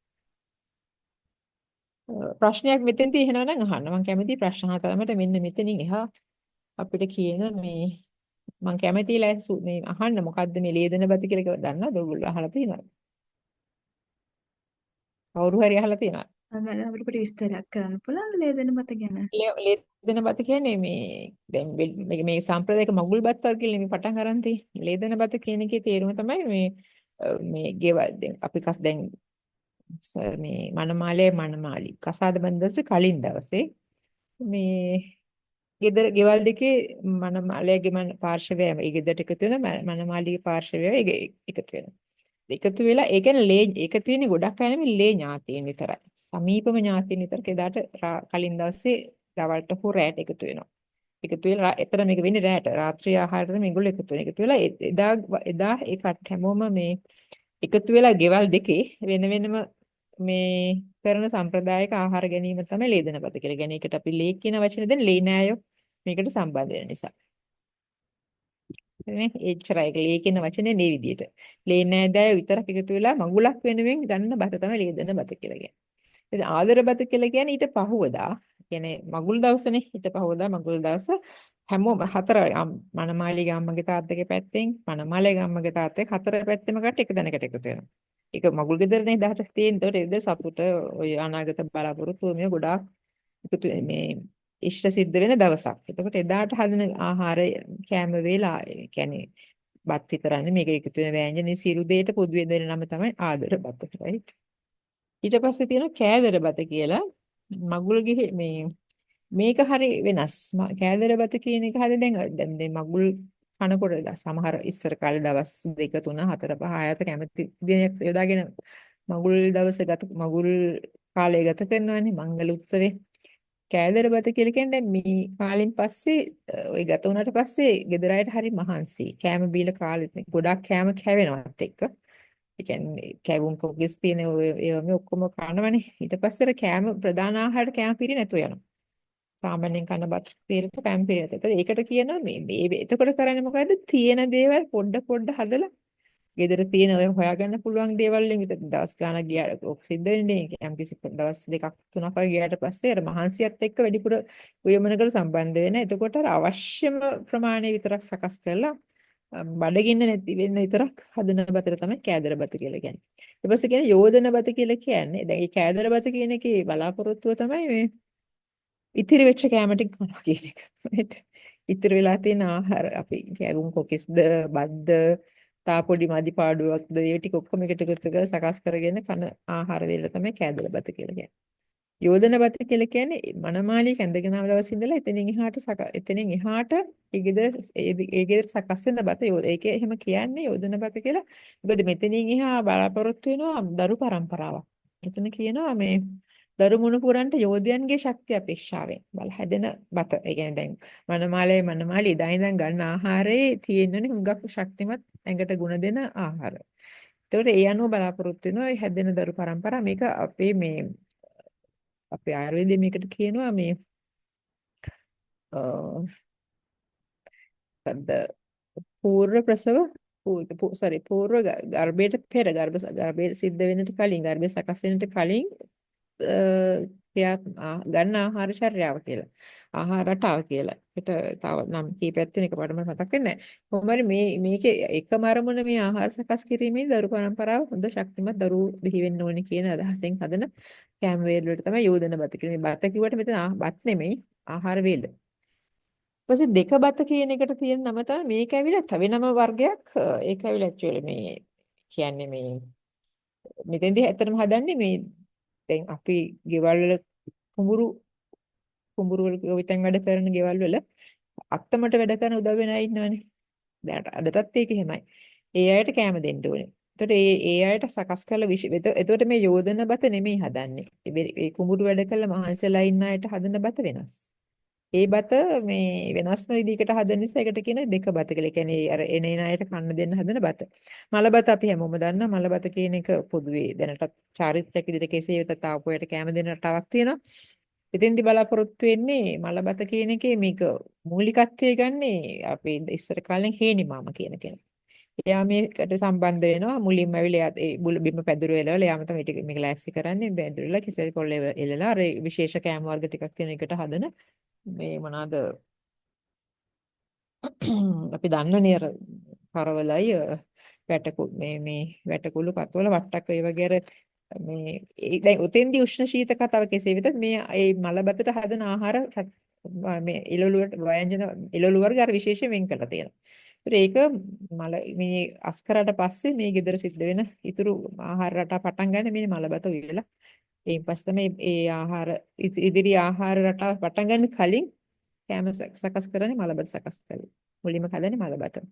ප්‍රශ්නයක් මෙතෙන්දී එහෙනම් අහන්න. මම කැමතියි ප්‍රශ්න හතරකට මෙන්න මෙතනින් එහා අපිට කියන මේ මම කැමතියි මේ අහන්න මොකද්ද මේ ලේදන බත කියලා දන්නවද ඔයගොල්ලෝ අහලා තියෙනවද? කවුරු හරි අහලා තියෙනවද? මම අපිට පොඩි විස්තරයක් කරන්න පුළුවන් ලේදෙන මත ගැන. ලේදන බත කියන්නේ මේ දැන් මේ සාම්ප්‍රදායික මගුල් බත් වර්ග මේ පටන් ගන්න තියෙන්නේ. ලේදන බත කියන එකේ තේරුම තමයි මේ ගෙවල් දැන් අපි දැන් මේ මනමාලි කසාද බන්දස්ට කලින් දවසේ මේ ගෙවල් දෙකේ මනමාලයාගේ පාර්ශවය ඒ ගෙදරට එකතු වෙන මනමාලිගේ පාර්ශවය එකතු වෙනවා. එකතු වෙලා ඒ කියන්නේ එකතු වෙන්නේ ගොඩක් අය නෙමෙයි ඥාතීන් විතරයි. සමීපම ඥාතීන් විතරක් එදාට කලින් දවසේ දවල්ට හෝ රැට එකතු වෙනවා. එකතු වෙලා එතන මේක වෙන්නේ රැට රාත්‍රී ආහාරෙට මේගොල්ලෝ එකතු වෙනවා. එකතු වෙලා එදා ඒ කට හැමෝම මේ එකතු වෙලා ගෙවල් දෙකේ වෙන වෙනම මේ කරන සම්ප්‍රදායික ආහාර ගැනීම තමයි ලේදන බත කියලා. කියන්නේ ඒකට අපි ලේ කියන වචනේ දැන් ලේ නෑයෝ මේකට සම්බන්ධ වෙන නිසා. නේ එච්චරයි ලේ කියන වචනේ මේ විදිහට. ලේ නෑදෑයෝ විතරක් එකතු වෙලා මගුලක් වෙනුවෙන් ගන්න බත තමයි ලේදන බත කියලා කියන්නේ. ඉතින් ආදර බත කියලා කියන්නේ ඊට පහුවදා කියන්නේ මගුල් දවසනේ ඊට පහුවදා මගුල් දවස හැමෝම හතර මනමාලිගේ අම්මගේ තාත්තගේ පැත්තෙන් මනමාලගේ අම්මගේ තාත්තගේ හතර පැත්තෙම කට එක දැනකට එකතු වෙනවා. ඒක මගුල් ගෙදරනේ 10ට තියෙන. ඒකට ඒද සතුට ඔය අනාගත බලාපොරොත්තු මේ ගොඩාක් එකතු මේ ඉෂ්ට සිද්ධ වෙන දවසක්. එතකොට එදාට හදන ආහාරය කැම වේලා කියන්නේ බත් විතරන්නේ මේක එකතු වෙන වෑංජනේ සියලු දෙයට පොදුවේ දෙන නම තමයි ආදර බත right. ඊට පස්සේ තියෙනවා කෑදර බත කියලා. මගුල් මේක හරි වෙනස්. කෑදර බත කියන එක හරි දැන් මගුල් කනකොට සමහර ඉස්සර කාලේ දවස් 2 3 4 5 6 කැමති දිනයක් යොදාගෙන මගුල් කාලය ගත කරනවානේ මංගල උත්සවේ. කෑදර බත කියලා කියන්නේ මේ කාලෙන් පස්සේ ওই ගත වුණාට පස්සේ ගෙදර අයට හරි මහන්සි. කෑම බීලා කාලෙත් ගොඩක් කෑම කැවෙනවත් එක්ක. ඒ කියන්නේ කැවුම් කොකිස් තියෙන ඒවා මේ ඔක්කොම කනවනේ. ඊට පස්සේ අර කෑම ප්‍රධාන ආහාරයට කෑම පිරි නැතුව යනවා. සාමාන්‍යයෙන් කන බත් පිරට කෑම පිරි නැත. ඒකට කියනවා මේ එතකොට කරන්නේ මොකද්ද? තියෙන දේවල් පොඩ හදලා ගෙදර තියෙන ඔය හොයාගන්න පුළුවන් දේවල් වලින් විතර දවස් ගාණක් ගියාට ඔක් සිද්ධ වෙන්නේ යම් කිසි දවස් දෙකක් තුනක් වගේ ගියාට පස්සේ අර මහන්සියත් එක්ක වැඩිපුර උයමනකට සම්බන්ධ වෙන. එතකොට අර අවශ්‍යම ප්‍රමාණය විතරක් සකස් කරලා බඩගින්න නැති වෙන විතරක් හදන බතට තමයි කෑදර බත කියලා කියන්නේ. ඊට පස්සේ කියන්නේ යෝදන බත කියලා කියන්නේ. දැන් මේ කෑදර බත කියන එකේ බලාපොරොත්තුව තමයි මේ ඉතිරි වෙච්ච කෑම ටික කනවා කියන එක. right? ඉතිරි වෙලා තියෙන ආහාර අපි කැවුම් කොකිස්ද බද්ද තා පොඩි මදි පාඩුවක්ද ඒ ටික ඔක්කොම එකට එකතු කරලා සකස් කරගෙන කන ආහාර වේල තමයි කෑදර බත කියලා කියන්නේ. යෝදන බත කියලා කියන්නේ මනමාලි කැඳගෙන ආව දවස් ඉඳලා එතනින් එහාට ඒ ගෙදර සකස් වෙන බත ඒකේ එහෙම කියන්නේ යෝදන බත කියලා. මොකද මෙතනින් එහා බලාපොරොත්තු වෙනවා දරු පරම්පරාවක්. එතන කියනවා මේ දරු මුණුපුරන්ට යෝධයන්ගේ ශක්තිය අපේක්ෂාවෙන් බල හැදෙන බත. ඒ කියන්නේ දැන් මනමාලි ඉදා ඉඳන් ගන්න ආහාරයේ තියෙනනේ හුඟක් ශක්තිමත් ඇඟට ගුණ දෙන ආහාර. ඒතකොට ඒ අනුව බලාපොරොත්තු වෙනවා ඒ හැදෙන දරු පරම්පරාව මේක අපේ ආයුර්වේදයේ මේකට කියනවා මේ පූර්ව ප්‍රසව පූර්ව ගර්භයට පෙර ගර්භය සිද්ධ වෙන්නට කලින් ගර්භය සකස් වෙන්නට කලින් ගන්න ආහාර චර්යාව කියලා. ආහාර රටාව කියලා. ඒකට තව නම් කීපයක් තියෙන එකපාරටම මතක් වෙන්නේ නැහැ. කොහොම හරි මේකේ එකම අරමුණ මේ ආහාර සකස් කිරීමේ දරු පරම්පරාව හොඳ ශක්තිමත් දරුවෝ බිහි වෙන්න ඕනේ කියන අදහසෙන් හදන කැම් වේල් වලට තමයි යෝදන බත කියන්නේ. මේ බත කිව්වට මෙතන බත් නෙමෙයි ආහාර වේල. ඊපස්සේ දෙක බත කියන එකට තියෙන නම තමයි මේක ඇවිල්ලා තව නම වර්ගයක්. ඒක ඇවිල්ලා ඇක්චුअली මේ කියන්නේ මේ මෙතෙන්දී ඇත්තටම හදන්නේ මේ දැන් අපි ගෙවල් වල කුඹුරු කුඹුරු වල ගොවිතැන් වැඩ කරන ගෙවල් වල අත්තමට වැඩ කරන උදව් වෙන අය ඉන්නවනේ. දැනට අදටත් ඒක එහෙමයි. ඒ අයට කැම දෙන්න ඕනේ. එතකොට ඒ අයට සකස් කරලා එතකොට මේ යෝජන බත නෙමෙයි හදන්නේ. ඒ කුඹුරු වැඩ කළ මහන්සියලා ඉන්න අයට හදන බත වෙනස්. ඒ බත මේ වෙනස්ම විදිහකට හදන නිසා ඒකට කියන දෙක බත කියලා. ඒ කියන්නේ අර එන අයට කන්න දෙන්න හදන බත. මල බත අපි හැමෝම දන්නා මල බත කියන එක පොදුවේ දැනටත් චාරිත්‍රාක් විදිහට කෙසේ වෙතත් ආපුවයට කැම දෙන්න රටාවක් තියෙනවා. ඉතින්දි බලාපොරොත්තු වෙන්නේ මල බත කියන එකේ මේක මූලිකත්වයේ ගන්නේ අපි ඉස්සර කාලෙන් හේනි මාමා කියන කෙනා. එයා මේකට සම්බන්ධ වෙනවා මුලින්ම ඇවිල්ලා ඒ බිම පැදුරු එලවල එයාම තමයි මේක ලෑස්ති කරන්නේ පැදුරුලා කිසල් කොල්ල එලලා අර විශේෂ කෑම වර්ග ටිකක් තියෙන එකට හදන මේ මොනවාද අපි දන්නනේ අර කරවලයි මේ වැටකුළු පතවල වට්ටක්ක ඒ වගේ අර මේ දැන් උතෙන්දී උෂ්ණ ශීත කතාව කෙසේ වෙතත් මේ ඒ මලබතට හදන ආහාර මේ එළවලු ව්‍යංජන එළවලු වර්ග අර විශේෂයෙන් වෙන් කරලා තියෙනවා. ඒක මේ අස් කරාට පස්සේ මේ gedara සිද්ධ වෙන ඉතුරු ආහාර රටා පටන් ගන්න මේ මලබත උයලා ඊයින් පස්සේ තමයි ඒ ආහාර ඉදිරි ආහාර රටා පටන් ගන්න කලින් කෑම සකස් කරන්නේ මලබත සකස් කරලා. මුලින්ම හදන්නේ මලබත.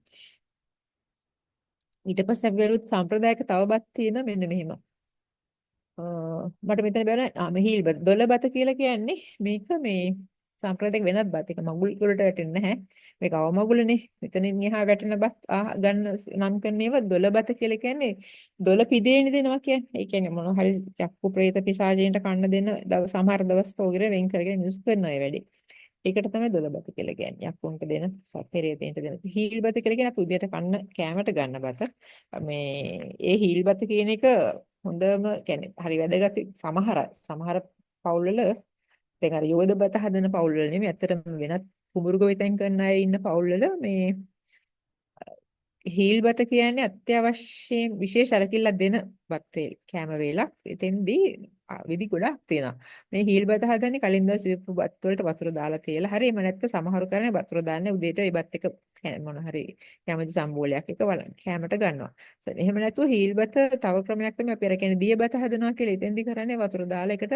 ඊට පස්සේ අපි වලුත් සම්ප්‍රදායික තව බත් තියෙන මෙන්න මෙහෙම. මට මෙතන බැලුවා මෙහිල් බත දොළ බත කියලා කියන්නේ මේක මේ සම්ප්‍රදායික වෙනත් බත් එක මගුල් වලට වැටෙන්නේ නැහැ. මේක අව මගුලනේ. මෙතනින් එහා වැටෙන බත් ගන්න නම් කරන ඒවා දොළ බත කියලා කියන්නේ දොළ පිදේනි දෙනවා කියන්නේ. ඒ කියන්නේ මොන හරි චක්කු ප්‍රේත පිසාජයන්ට කන්න දෙන සමහර දවස් තෝගිර වෙන් කරගෙන මිනිස්සු කරන අය වැඩි. ඒකට තමයි දොළබත කියලා කියන්නේ. යක්කුන්ට දෙන පෙරේතෙන්ට දෙන. හීල් බත කියලා කියන්නේ අපි උදේට කන්න කෑමට ගන්න බත. මේ ඒ හීල් බත කියන එක හොඳම කියන්නේ හරි වැදගත් සමහර පවුල් වල දැන් අර යෝධ බත හදන පවුල් වල නෙමෙයි ඇත්තටම වෙනත් කුඹුරු ගොවිතැන් කරන අය ඉන්න පවුල් වල මේ හීල් බත කියන්නේ අත්‍යවශ්‍යයෙන් විශේෂ සැලකිල්ලක් දෙන බත් කෑම වේලක්. එතෙන්දී විදි ගොඩක් තියෙනවා. මේ හීල් බත හදන්නේ කලින් දවස් විපු බත් වලට වතුර දාලා තියලා හරි එහෙම නැත්නම් සමහරු කරන්නේ වතුර දාන්නේ උදේට ඒ බත් එක මොන හරි කැමති සම්බෝලයක් එක කෑමට ගන්නවා. එහෙම නැතුව හීල් බත තව ක්‍රමයක් තමයි අපි අර කියන්නේ දිය බත හදනවා කියලා. එතෙන්දී කරන්නේ වතුර දාලා එකට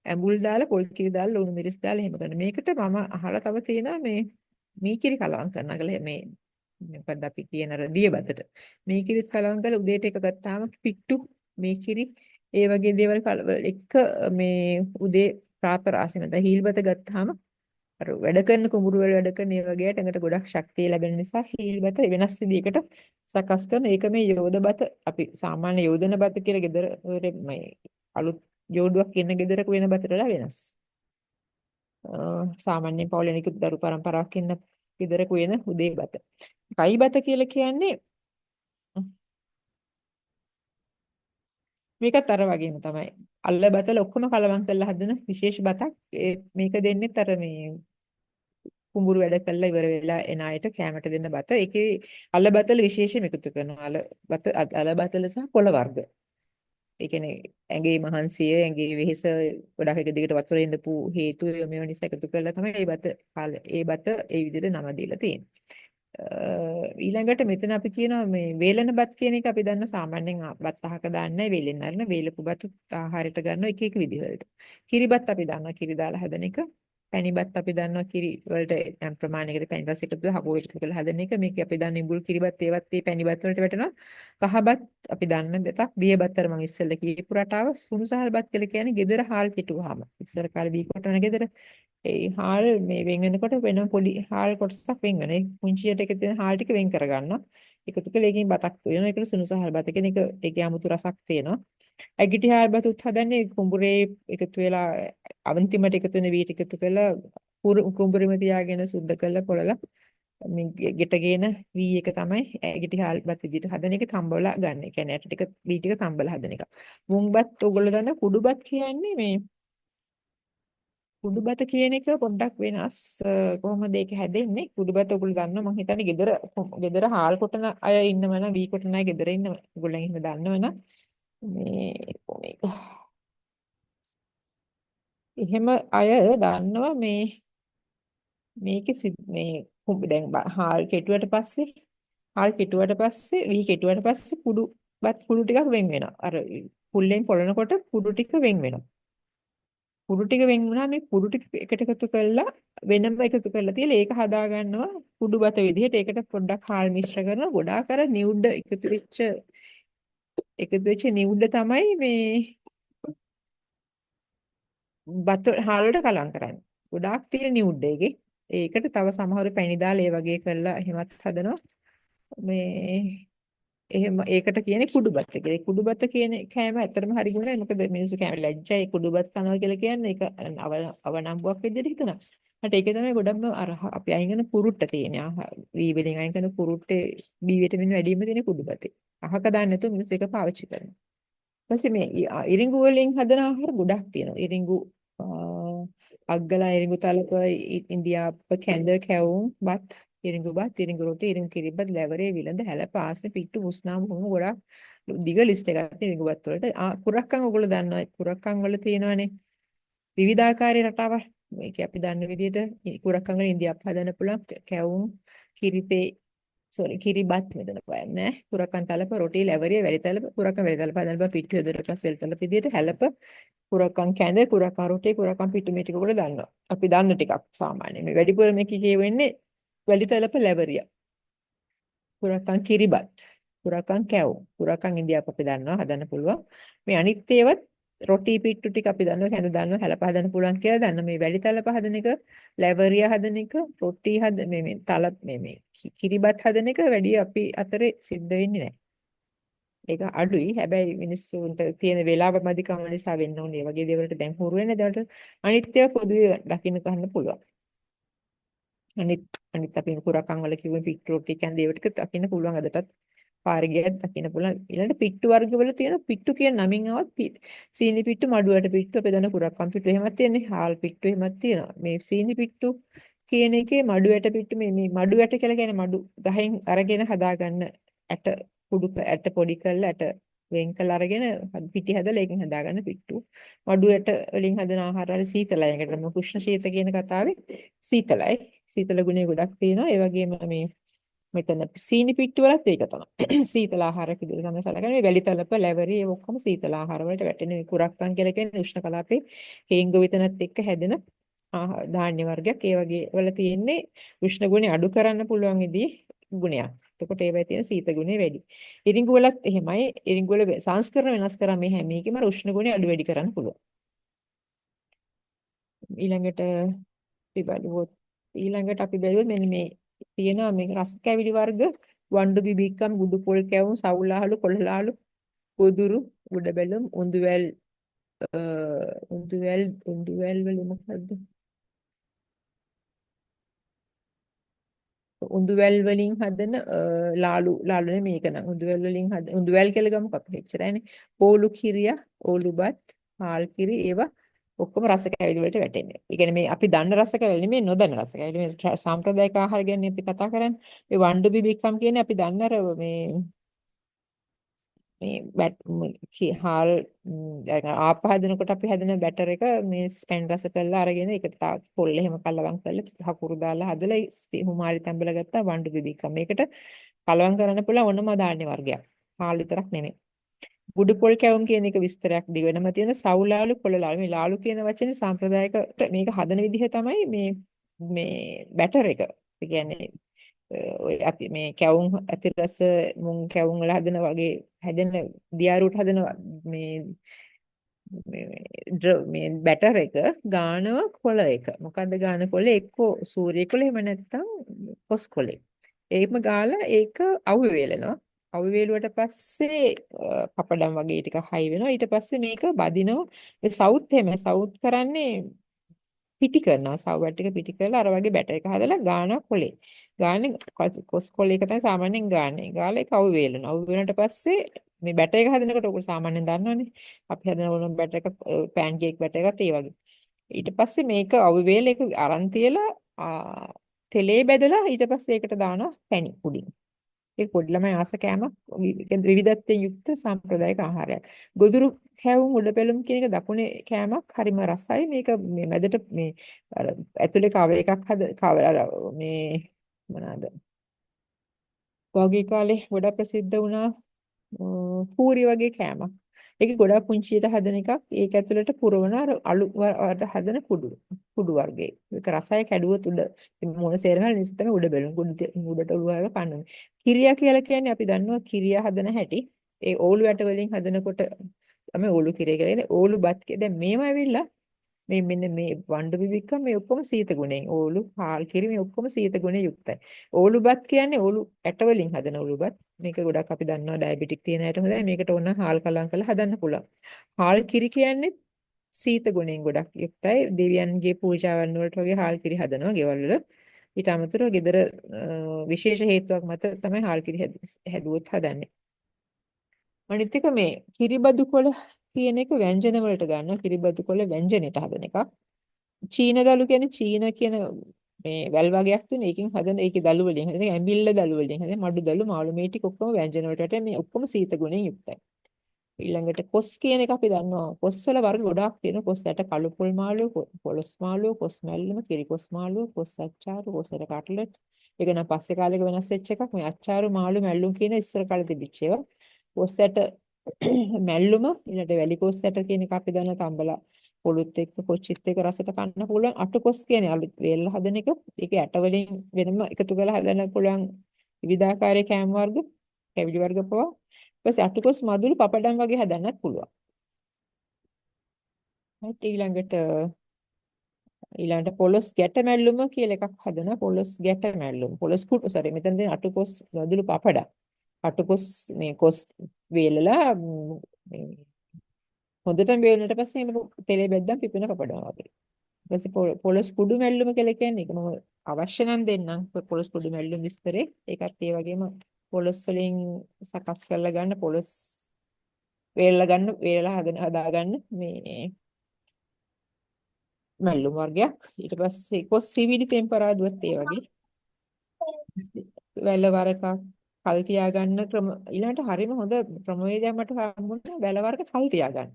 ඇඹුල් දාලා පොල් කිරි දාලා ලුණු මිරිස් දාලා එහෙම කරන. මේකට මම අහලා තව තියෙනවා මේ මීකිරි කලවම් කරනවා කියලා මේ මොකද්ද අපි කියන අර දිය බතට. මීකිරිත් කලවම් කරලා උදේට එක ගත්තාම පිට්ටු මීකිරි ඒ වගේ දේවල් එක මේ උදේ ප්‍රාතරාසෙම දැන් හීල් බත ගත්තාම අර වැඩ කරන කුඹුරු වල වැඩ කරන ඒ වගේ ඇඟට ගොඩක් ශක්තිය ලැබෙන නිසා හීල් බත වෙනස් විදිහකට සකස් කරන ඒක මේ යෝධ බත අපි සාමාන්‍ය යෝධන බත කියලා ගෙදර මේ අලුත් යෝඩුවක් ඉන්න ගෙදරක වෙන බතට වඩා වෙනස්. සාමාන්‍ය පවුලේ නිකුත් දරු පරම්පරාවක් ඉන්න ගෙදරක වෙන උදේ බත. කයි බත කියලා කියන්නේ මේකත් අර වගේම තමයි. අල්ල බතල ඔක්කොම කලවම් කරලා හදන විශේෂ බතක්. මේක දෙන්නේ අර මේ කුඹුරු වැඩ කරලා ඉවර වෙලා එන අයට කැමට දෙන්න බත. ඒකේ අල බතල විශේෂයෙන් එකතු කරනවා. අල බතල සහ කොළ වර්ග. ඒ කියන්නේ ඇඟේ මහන්සිය, ඇඟේ වෙහෙස ගොඩක් එක දිගට වතුරේ ඉඳපු හේතු මේව නිසා එකතු කරලා තමයි ඒ බත ඒ විදිහට නම දීලා තියෙන්නේ. ඊළඟට මෙතන අපි කියනවා මේ වේලන බත් කියන එක අපි දන්න සාමාන්‍යයෙන් බත් අහක දාන්නේ වේලෙන් අරන වේලපු බත් ආහාරයට ගන්නවා එක එක විදි වලට. කිරිබත් අපි දන්නවා කිරි දාලා හදන එක. පැණිබත් අපි දන්නවා කිරි වලට යම් ප්‍රමාණයකට පැණි රස එකතු කරලා හකුරු එකතු කරලා හදන එක. මේක අපි දන්නේ ඉඹුල් කිරිබත් ඒවත් මේ පැණිබත් වලට වැටෙනවා. කහබත් අපි දන්න බතක් දියබත් අර මම ඉස්සෙල්ලා කියපු රටාව සුණුසහල් බත් කියලා කියන්නේ gedara හාල් කෙටුවාම. ඉස්සර කාලේ බී කොටන gedara ඒ හාල් මේ වෙන් වෙනකොට වෙන පොඩි හාල් කොටසක් වෙන් වෙනවා. ඒ පුංචියට එක තියෙන හාල් ටික වෙන් කරගන්නවා. එකතු කරලා ඒකෙන් බතක් වෙනවා. ඒකට සුණුසහල් බත කියන එක ඒකේ 아무තු රසක් තියෙනවා. ඇගිටි හාල් බතුත් හදන්නේ කුඹුරේ එකතු වෙලා අවන්තිමට එකතු වෙන වීට එකතු කරලා කුඹුරෙම තියාගෙන සුද්ධ කරලා පොළලා මේ ගෙටගෙන වී එක තමයි ඇගිටි හාල් බත් විදිහට හදන එක තම්බවලා ගන්න. ඒ කියන්නේ ඇට ටික වී ටික තම්බලා හදන එක. මුං බත් ඔයගොල්ලෝ දන්න කුඩු බත් කියන්නේ මේ කුඩු බත කියන එක පොඩ්ඩක් වෙනස්. කොහොමද ඒක හැදෙන්නේ? කුඩු බත ඔයගොල්ලෝ දන්නවා මං හිතන්නේ ගෙදර හාල් කොටන අය ඉන්නව නම් වී කොටන අය ගෙදර ඉන්නව. ඔයගොල්ලෝ එහෙම දන්නවනම් මේ එහෙම අය දන්නවා මේ මේකේ මේ දැන් හාල් කෙටුවට පස්සේ වී කෙටුවට පස්සේ කුඩු ටිකක් වෙන් වෙනවා. අර පුල්ලෙන් පොළනකොට කුඩු ටික වෙන් වෙනවා. කුඩු ටික වෙන් වුණා මේ කුඩු ටික එකට එකතු කරලා වෙනම එකතු කරලා තියලා ඒක හදා ගන්නවා කුඩු බත විදිහට. ඒකට පොඩ්ඩක් හාල් මිශ්‍ර කරනවා. ගොඩාක් අර නියුඩ එකතු වෙච්ච නියුඩ තමයි මේ බත හාල් වලට කලවම් කරන්නේ. ගොඩාක් තියෙන නියුඩ් එකේ. ඒකට තව සමහරව පැණි දාලා ඒ වගේ කරලා එහෙමත් හදනවා. මේ එහෙම ඒකට කියන්නේ කුඩුබත් කියලා. ඒ කුඩුබත් කියන කෑම ඇත්තටම හරි ගුණයි. මොකද මිනිස්සු කෑම ලැජ්ජයි කුඩුබත් කනවා කියලා කියන්නේ ඒක අවනම්බුවක් විදිහට හිතනවා. මට ඒක තමයි ගොඩක්ම අර අපි අයින් කරන කුරුට්ට තියෙන. වී වලින් අයින් කරන කුරුට්ටේ බී විටමින් වැඩිම තියෙන කුඩුබතේ. අහක දාන්න නැතුව මිනිස්සු ඒක පාවිච්චි කරනවා. ඊපස්සේ මේ ඉරිඟු වලින් හදන ආහාර ගොඩක් තියෙනවා. ඉරිඟු අග්ගලා ඉරිඟු තලප ඉන්දියාප කැඳ කැවුම් බත් ඉරිඟු බත් ඉරිඟු රොටි ඉරිඟු කිරිබත් ලැවරේ විලඳ හැල පාස්නේ පිට්ටු මුස්නාම වුණු ගොඩක් දිග ලිස්ට් එකක් තියෙන ඉරිඟු බත් වලට කුරක්කන් ඔයගොල්ලෝ දන්නවා කුරක්කන් වල තියෙනවානේ විවිධාකාරී රටාවක් මේක අපි දන්න විදිහට කුරක්කන් වල ඉන්දියාප හදන්න පුළුවන් කැවුම් කිරිතේ කිරිබත් මෙතන පයන්නේ කුරක්කන් තලප රොටි ලැවරේ වැලි තලප කුරක්කන් වැලි තලප හදන්න බෑ පිට්ටු යොදරක සෙල් තලප විදිහට හැලප කුරක්කන් කැඳ කුරක්කන් රොටි කුරක්කන් පිට්ටු මේ ටික ඔයගොල්ලෝ දන්නවා අපි දන්න ටිකක් සාමාන්‍යයෙන් මේ වැඩිපුර මේක කියවෙන්නේ වැලි තලප ලැවරිය කුරක්කන් කිරිබත් කුරක්කන් කැවුම් කුරක්කන් ඉන්දියාප අපි දන්නවා හදන්න පුළුවන් මේ අනිත් ඒවත් රොටි පිට්ටු ටික අපි දන්නවා කැඳ දන්නවා හැලප හදන්න පුළුවන් කියලා දන්න මේ වැලි තලප හදන එක ලැවරිය හදන එක රොටි මේ තලප මේ කිරිබත් හදන එක වැඩි අපි අතරේ සිද්ධ වෙන්නේ නැහැ. ඒක අඩුයි. හැබැයි මිනිස්සුන්ට තියෙන වේලාව මදිකම නිසා වෙන්න ඕනේ. මේ වගේ දේවල්ට දැන් හුරු වෙන දේවල්ට අනිත්‍ය පොදුවේ දකින්න ගන්න පුළුවන්. අනිත් අපි කුරකන් වල කිව්වේ පිට්ටු රොටි කියන්නේ ඒවට දකින්න පුළුවන් අදටත් පාරේ ගියත් දකින්න පුළුවන්. ඊළඟට පිට්ටු වර්ග වල තියෙන පිට්ටු කියන නමින් ආවත් සීනි පිට්ටු මඩුවට පිට්ටු අපි දන්න කුරක්කන් පිට්ටු එහෙමත් තියෙන්නේ. හාල් පිට්ටු එහෙමත් තියෙනවා. මේ සීනි පිට්ටු කියන එකේ මඩුවට පිට්ටු මේ මඩුවට කියලා කියන්නේ මඩු ගහෙන් අරගෙන හදාගන්න ඇට ඇට පොඩි කරලා ඇට වෙන් කරලා අරගෙන පිටි හදලා ඒකෙන් හදාගන්න පිට්ටු. මඩුවට වලින් හදන ආහාර වල සීතලයි. ඒකට මම කුෂ්ණ ශීත කියන කතාවේ සීතලයි. සීතල ගුණය ගොඩක් තියෙනවා. ඒ වගේම මේ මෙතන සීනි පිට්ටු වලත් ඒක තමයි. සීතල ආහාරක විදිහට තමයි සලකන්නේ. මේ වැලි තලප, ලැවරි ඒ ඔක්කොම සීතල ආහාර වලට වැටෙන මේ කුරක්කන් කියලා කියන්නේ උෂ්ණ කලාපේ හේංග විතනත් එක්ක හැදෙන ධාන්‍ය වර්ගයක්. ඒ වගේ වල තියෙන්නේ උෂ්ණ ගුණය අඩු කරන්න පුළුවන් විදිහේ ගුණයක්. එතකොට ඒවයි තියෙන සීත ගුණය වැඩි. ඉරිඟු වලත් එහෙමයි. ඉරිඟු වල සංස්කරණ වෙනස් කරා මේ හැම එකෙම උෂ්ණ ගුණය අඩු වැඩි කරන්න පුළුවන්. ඊළඟට අපි බැලුවොත් මෙන්න මේ තියෙනවා මේක රස කැවිලි වර්ග වණ්ඩු බිබික්කම් ගුඩු පොල් කැවුම් සවුලාහලු කොළලාලු කුදුරු උඩ බැලුම් උඳුවැල් වල මොකද්ද උඳුවැල් වලින් හදන ලාලුනේ මේක නම් උඳුවැල් වලින් උඳුවැල් කියලා ගමුකෝ අපි එච්චරයිනේ ඕලු කිරියා ඕලුබත් හාල් කිරි ඒවා ඔක්කොම රස කැවිලි වලට වැටෙන්නේ. ඒ කියන්නේ මේ අපි දන්න රස කැවිලි නෙමෙයි නොදන්න රස කැවිලි. මේ සාම්ප්‍රදායික ආහාර ගැන අපි කතා කරන්නේ. මේ වණ්ඩු බිබික්කම් කියන්නේ අපි දන්න අර මේ හාල් ආප හදනකොට අපි හදන බැටර් එක මේ ස්පැන් රස කරලා අරගෙන ඒකට පොල් එහෙම කලවම් කරලා හකුරු දාලා හදලා හුමාලි තැඹලා ගත්තා වණ්ඩු බිබික්කම්. මේකට කලවම් කරන්න පුළුවන් ඕනම ධාන්‍ය වර්ගයක්. හාල් විතරක් නෙමෙයි. ගුඩු පොල් කැවුම් කියන එක විස්තරයක් දිවෙනම තියෙන සවුලාලු කොළලාලු මේ ලාලු කියන වචනේ සාම්ප්‍රදායික මේක හදන විදිහ තමයි මේ බැටර් එක. ඒ කියන්නේ ඔය මේ කැවුම් අතිරස මුං කැවුම් වල හදන වගේ හැදෙන දියාරුවට හදන මේ බැටර් එක ගානව කොළ එක. මොකද්ද ගාන කොළ එක්කෝ සූර්ය කොළ එහෙම නැත්නම් කොස් කොළේ. ඒකම ගාලා ඒක අවු වේලනවා. අවු වේලුවට පස්සේ පපඩම් වගේ ටික හයි වෙනවා. ඊට පස්සේ මේක බදිනවා. ඒ සවුත් එහෙම සවුත් කරන්නේ පිටි කරනවා. සවුත් ටික පිටි කරලා අර වගේ බැටර් එක හදලා ගානවා කොළේ. ගාන්නේ කොස් කොළ එක තමයි සාමාන්‍යයෙන් ගාන්නේ. ගාලා ඒක අවු වේලනවා. අවු වේලුණාට පස්සේ මේ බැටර් එක හදනකොට ඔයගොල්ලෝ සාමාන්‍යයෙන් දන්නවනේ. අපි හදන ඕන බැටර් එක පෑන් කේක් බැටර් එකත් ඒ වගේ. ඊට පස්සේ මේක අවු වේල එක අරන් තියලා තෙලේ බැදලා ඊට පස්සේ ඒකට දානවා පැණි උඩින්. ඒක පොඩි ළමයි ආස කෑමක් විවිධත්වයෙන් යුක්ත සාම්ප්‍රදායික ආහාරයක්. ගොදුරු කැවුම් උඩ පෙළුම් කියන එක දකුණේ කෑමක් හරිම රසයි. මේක මේ මැදට මේ අර ඇතුලේ කව එකක් කව අර මේ මොනවාද? පහුගිය කාලේ ගොඩක් ප්‍රසිද්ධ වුණා පූරි වගේ කෑමක්. ඒක ගොඩක් පුංචියට හදන එකක්. ඒක ඇතුළට පුරවන අර අලු වලට හදන කුඩු වර්ගයේ. ඒක රසය කැඩුවොත් උඩ මොන සේරමල් නිසා තමයි උඩ බැලුම් උඩට ඔලුව අරගෙන පන්නන්නේ. කිරියා කියලා කියන්නේ අපි දන්නවා කිරියා හදන හැටි. ඒ ඕලු ඇට වලින් හදනකොට තමයි ඕලු කිරිය කියලා කියන්නේ. ඕලු බත් දැන් මේව ඇවිල්ලා මේ මෙන්න මේ වණ්ඩු බිබික්ක මේ ඔක්කොම සීත ගුණයෙන් ඕලු හාල් කිරි මේ ඔක්කොම සීත ගුණයෙන් යුක්තයි. ඕලුබත් කියන්නේ ඕලු ඇට වලින් හදන ඕලුබත්. මේක ගොඩක් අපි දන්නවා ඩයබටික් තියෙන අයට හොඳයි. මේකට ඕන හාල් කලම් කරලා හදන්න පුළුවන්. හාල් කිරි කියන්නේ සීත ගුණයෙන් ගොඩක් යුක්තයි. දෙවියන්ගේ පූජාවන් වලට වගේ හාල් කිරි හදනවා ගෙවල් වල. ඊට අමතරව ගෙදර විශේෂ හේතුවක් මත තමයි හාල් කිරි හැදුවොත් හදන්නේ. අනිත් එක මේ කිරිබදු කොළ කියන එක ව්‍යංජන වලට ගන්නවා. කිරිබදු කොළ ව්‍යංජනෙට හදන එකක්. චීන දළු කියන්නේ චීන කියන මේ වැල් වගයක් තියෙන. ඒකෙන් හදන ඒකේ දළු වලින් හදන ඇඹිල්ල දළු වලින් හදන මඩු දළු මාළු මේ ටික ඔක්කොම ව්‍යංජන වලට මේ ඔක්කොම සීත ගුණයෙන් යුක්තයි. ඊළඟට කොස් කියන එක අපි දන්නවා. කොස් වල වර්ග ගොඩාක් තියෙනවා. කොස් ඇට කළු පොල් මාළුව, පොළොස් මාළුව, කොස් මැල්ලම, කිරි කොස් මාළුව, කොස් අච්චාරු, කොස් ඇට කට්ලට්. ඒක නම් පස්සේ කාලෙක වෙනස් වෙච්ච එකක්. මේ අච්චාරු මාළු මැල්ලුම් කියන ඉස්සර කාලේ තිබිච්ච ඒවා. කොස් ඇට මැල්ලුම ඊළඟට වැලි කොස් ඇට කියන එක අපි දන්නවා තම්බලා පොළුත් එක්ක කොච්චිත් එක්ක රසට කන්න පුළුවන්. අටකොස් කියන්නේ අලුත් වේල්ලා හදන එක. ඒක ඇට වලින් වෙනම එකතු කරලා හදන්න පුළුවන් විවිධාකාරයේ කෑම වර්ග, කැවිලි වර්ග පවා. ඊපස්සේ අටකොස් මදුළු පපඩම් වගේ හදන්නත් පුළුවන්. හරි ඊළඟට පොලොස් ගැට මැල්ලුම කියලා එකක් හදනවා. පොලොස් ගැට මැල්ලුම. පොලොස් කුඩු මෙතන තියෙන අටකොස් මදුළු පපඩම්. අටකොස් මේ කොස් වේලලා මේ හොඳටම වේලුණට පස්සේ මේක තෙලේ බැද්දම් පිපෙන පපඩම වගේ. ඊපස්සේ පොලොස් කුඩු මැල්ලුම කියලා කියන්නේ ඒක මම අවශ්‍ය නම් දෙන්නම් පොලොස් කුඩු මැල්ලුම් විස්තරේ. ඒකත් ඒ වගේම පොලොස් වලින් සකස් කරලා ගන්න පොලොස් වේලලා හදාගන්න මේ මැල්ලුම් වර්ගයක්. ඊට පස්සේ කොස් සිවිලි ටෙම්පරාදුවත් ඒ වගේ. වැල වරක කල් තියාගන්න ක්‍රම ඊළඟට හරිම හොඳ ක්‍රමවේදයක් මට හම්බුණා වැල වරක කල් තියාගන්න.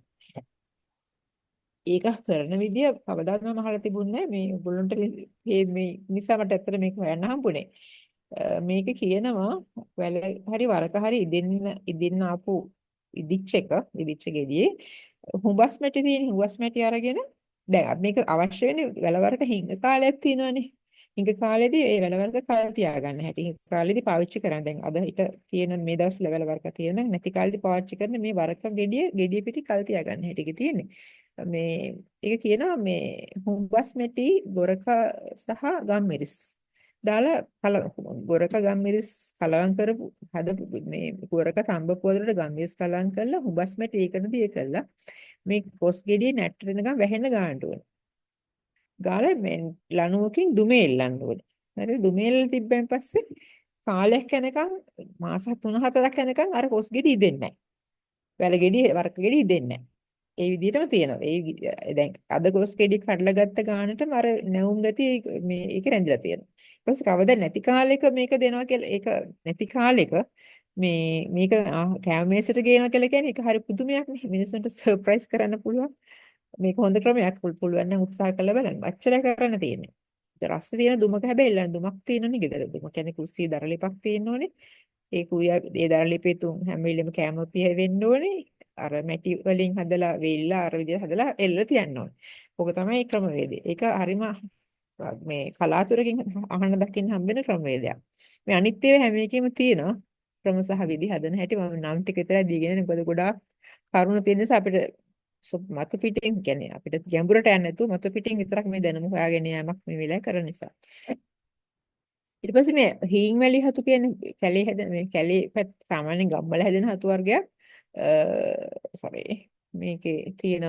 ඒක කරන විදිය කවදාත් මම අහලා තිබුණේ මේ ඔයගොල්ලන්ට මේ නිසා මට ඇත්තට මේක හොයන්න හම්බුනේ. මේක කියනවා වැල හරි වරක හරි ඉදින්න ආපු ඉදිච්ච ගෙඩියේ හුඹස් මැටි තියෙන හුඹස් මැටි අරගෙන දැන් මේක අවශ්‍ය වෙන්නේ වැල වරක හිඟ කාලයක් තියෙනවනේ. හිඟ කාලෙදී ඒ වැල වර්ග කල් තියාගන්න හැටි. හිඟ කාලෙදී පාවිච්චි කරන්න. දැන් අද හිට තියෙන මේ දවස්වල වැල වර්ග තියෙන නැති කාලෙදී පාවිච්චි කරන මේ වරක ගෙඩිය පිටි කල් තියාගන්න හැටි තියෙන්නේ. මේ ඒක කියනවා මේ හුඹස් මෙටි ගොරක සහ ගම්මිරිස් දාලා ගොරක ගම්මිරිස් කලවම් කරපු හදපු මේ ගොරක තඹපු වලට ගම්මිරිස් කලවම් කරලා හුඹස් මෙටි ඒකට දිය කරලා මේ කොස් ගෙඩිය නැට්ට වෙනකම් වැහෙන්න ගන්න ඕනේ. ගාලා මේ ලණුවකින් දුමේ එල්ලන්න ඕනේ. හරි දුමේ එල්ලලා තිබ්බන් පස්සේ කාලයක් යනකම් මාස 3-4ක් යනකම් අර කොස් ගෙඩිය ඉදෙන්නේ නැහැ. වැල ගෙඩිය වරක ගෙඩිය ඉදෙන්නේ නැහැ. ඒ විදිහටම තියෙනවා. දැන් අද කොස් ගෙඩිය කඩලා ගත්ත ගානටම අර නැවුම් ගතිය මේ ඒක රැඳිලා තියෙනවා. ඊට පස්සේ කවදා නැති කාලෙක මේක දෙනවා කියලා ඒක නැති කාලෙක මේක කෑම මේසෙට ගේනවා කියලා කියන්නේ ඒක හරි පුදුමයක් නේ. මිනිස්සුන්ට සර්ප්‍රයිස් කරන්න පුළුවන්. මේක හොඳ ක්‍රමයක් පුළුවන් නම් උත්සාහ කරලා බලන්න. අච්චරයි කරන්න තියෙන්නේ. රස්සේ තියෙන දුමක හැබැයි එල්ලන්න දුමක් තියෙනවනේ ගෙදර. දුම කියන්නේ කුස්සිය දරලිපක් තියෙනවනේ. ඒ දරලිපේ තුන් හැම වෙලෙම කැම පිහ වෙන්න ඕනේ. අර මැටි වලින් හදලා වෙල්ලා අර විදිහට හදලා එල්ල තියන්න ඕනේ. ඕක තමයි ක්‍රමවේදය. ඒක හරිම මේ කලාතුරකින් අහන්න දකින්න හම්බෙන ක්‍රමවේදයක්. මේ අනිත් ඒවා හැම එකෙම තියෙනවා. ක්‍රම සහ විදි හදන හැටි මම නම් ටික විතරයි දීගෙන මොකද ගොඩාක් කරුණු තියෙන නිසා අපිට මතු පිටින් කියන්නේ අපිට ගැඹුරට යන්නේ නැතුව මතු පිටින් විතරක් මේ දැනුම හොයාගෙන යෑමක් මේ වෙලාවේ කරන නිසා. ඊට පස්සේ මේ හීන් වැලි හතු කියන්නේ කැලේ හැදෙන මේ කැලේ සාමාන්‍යයෙන් ගම්වල හැදෙන හතු වර්ගයක්. සෝරි මේකේ තියෙන